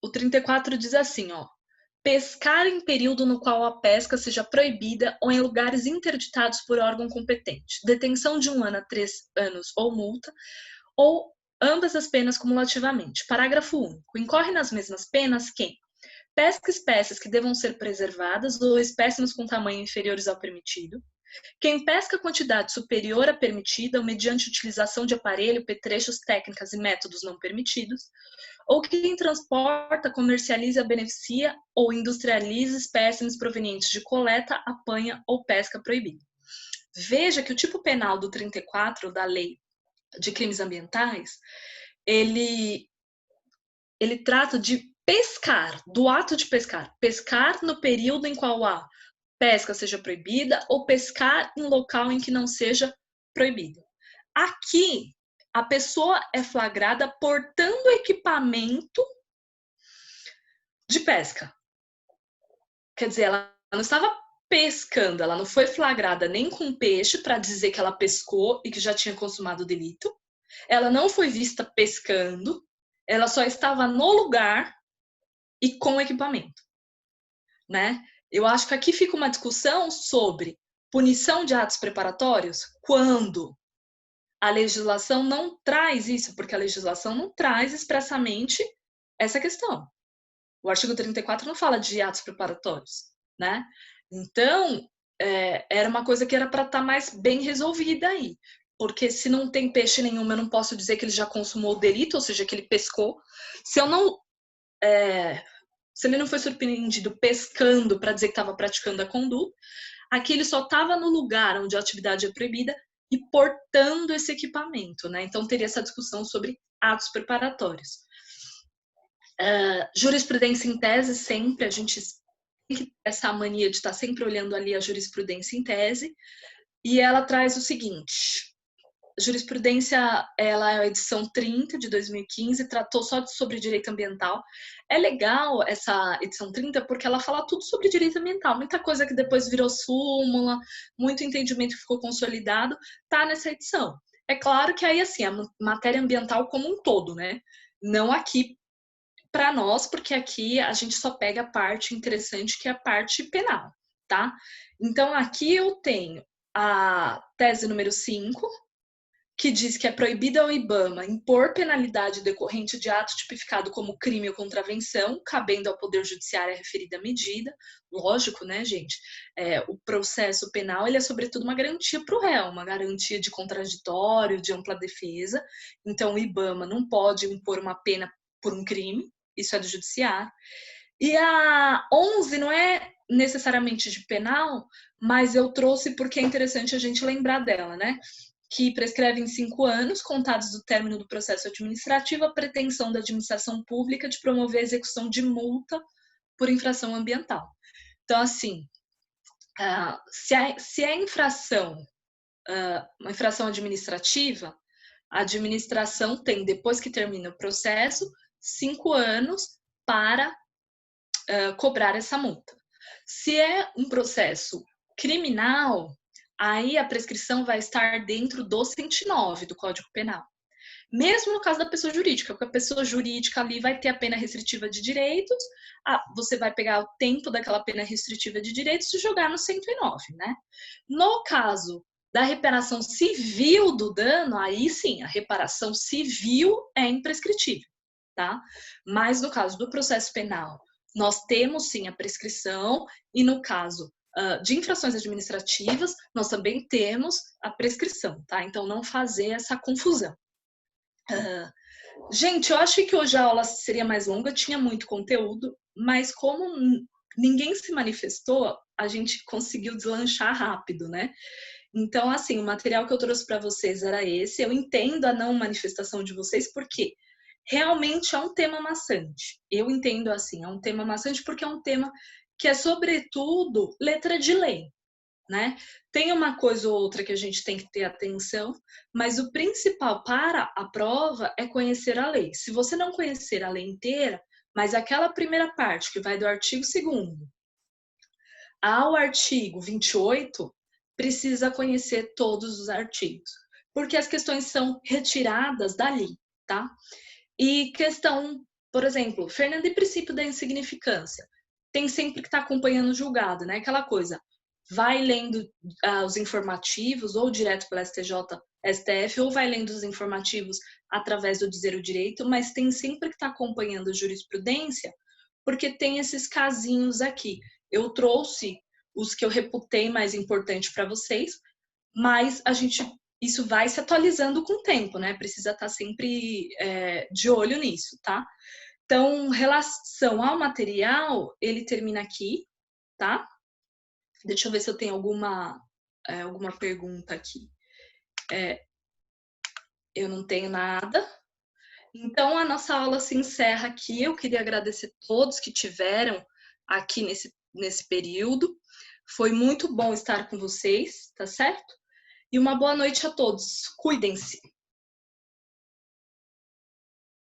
O 34 diz assim, ó: pescar em período no qual a pesca seja proibida ou em lugares interditados por órgão competente. Detenção de 1 ano a 3 anos ou multa, ou ambas as penas cumulativamente. Parágrafo único. Incorre nas mesmas penas quem pesca espécies que devam ser preservadas ou espécimes com tamanho inferiores ao permitido. Quem pesca quantidade superior à permitida ou mediante utilização de aparelho, petrechos, técnicas e métodos não permitidos, ou quem transporta, comercializa, beneficia ou industrializa espécimes provenientes de coleta, apanha ou pesca proibida. Veja que o tipo penal do 34 da Lei de Crimes Ambientais, ele trata de pescar, do ato de pescar. Pescar no período em qual a pesca seja proibida ou pescar em local em que não seja proibido. Aqui, a pessoa é flagrada portando equipamento de pesca. Quer dizer, ela não estava pescando, ela não foi flagrada nem com peixe para dizer que ela pescou e que já tinha consumado o delito. Ela não foi vista pescando, ela só estava no lugar e com equipamento, né? Eu acho que aqui fica uma discussão sobre punição de atos preparatórios quando a legislação não traz isso, porque a legislação não traz expressamente essa questão. O artigo 34 não fala de atos preparatórios, né? Então, era uma coisa que era para estar mais bem resolvida aí. Porque se não tem peixe nenhum, eu não posso dizer que ele já consumou o delito, ou seja, que ele pescou. Se ele não foi surpreendido pescando para dizer que estava praticando a conduta, aqui ele só estava no lugar onde a atividade é proibida e portando esse equipamento, né? Então teria essa discussão sobre atos preparatórios. Jurisprudência em tese, sempre, a gente tem que ter essa mania de estar sempre olhando ali a jurisprudência em tese, e ela traz o seguinte: a jurisprudência, ela é a edição 30 de 2015, tratou só sobre direito ambiental. É legal essa edição 30 porque ela fala tudo sobre direito ambiental, muita coisa que depois virou súmula, muito entendimento que ficou consolidado, tá nessa edição. É claro que aí, assim, a matéria ambiental como um todo, né? Não aqui para nós, porque aqui a gente só pega a parte interessante, que é a parte penal, tá? Então, aqui eu tenho a tese número 5, que diz que é proibido ao IBAMA impor penalidade decorrente de ato tipificado como crime ou contravenção, cabendo ao Poder Judiciário a referida medida. Lógico, né, gente? O processo penal, ele é sobretudo uma garantia para o réu, uma garantia de contraditório, de ampla defesa. Então, o IBAMA não pode impor uma pena por um crime, isso é do Judiciário. E a 11 não é necessariamente de penal, mas eu trouxe porque é interessante a gente lembrar dela, né? Que prescreve em 5 anos, contados do término do processo administrativo, a pretensão da administração pública de promover a execução de multa por infração ambiental. Então, assim, se é infração, uma infração administrativa, a administração tem, depois que termina o processo, 5 anos para cobrar essa multa. Se é um processo criminal, aí a prescrição vai estar dentro do 109 do Código Penal. Mesmo no caso da pessoa jurídica, porque a pessoa jurídica ali vai ter a pena restritiva de direitos, você vai pegar o tempo daquela pena restritiva de direitos e jogar no 109, né? No caso da reparação civil do dano, aí sim, a reparação civil é imprescritível, tá? Mas no caso do processo penal, nós temos sim a prescrição, e no caso de infrações administrativas, nós também temos a prescrição, tá? Então, não fazer essa confusão. Gente, eu acho que hoje a aula seria mais longa, tinha muito conteúdo, mas como ninguém se manifestou, a gente conseguiu deslanchar rápido, né? Então, assim, o material que eu trouxe para vocês era esse. Eu entendo a não manifestação de vocês, porque realmente é um tema maçante. Eu entendo assim, é um tema maçante porque é um tema que é, sobretudo, letra de lei, né? Tem uma coisa ou outra que a gente tem que ter atenção, mas o principal para a prova é conhecer a lei. Se você não conhecer a lei inteira, mas aquela primeira parte que vai do artigo 2º ao artigo 28, precisa conhecer todos os artigos, porque as questões são retiradas dali, tá? E questão, por exemplo, Fernando, e princípio da insignificância? Tem sempre que estar acompanhando o julgado, né? Aquela coisa, vai lendo os informativos, ou direto pela STJ, STF, ou vai lendo os informativos através do Dizer o Direito, mas tem sempre que estar acompanhando a jurisprudência, porque tem esses casinhos aqui. Eu trouxe os que eu reputei mais importante para vocês, mas isso vai se atualizando com o tempo, né? Precisa estar sempre de olho nisso, tá? Então, relação ao material, ele termina aqui, tá? Deixa eu ver se eu tenho alguma pergunta aqui. Eu não tenho nada. Então, a nossa aula se encerra aqui. Eu queria agradecer a todos que tiveram aqui nesse período. Foi muito bom estar com vocês, tá certo? E uma boa noite a todos. Cuidem-se.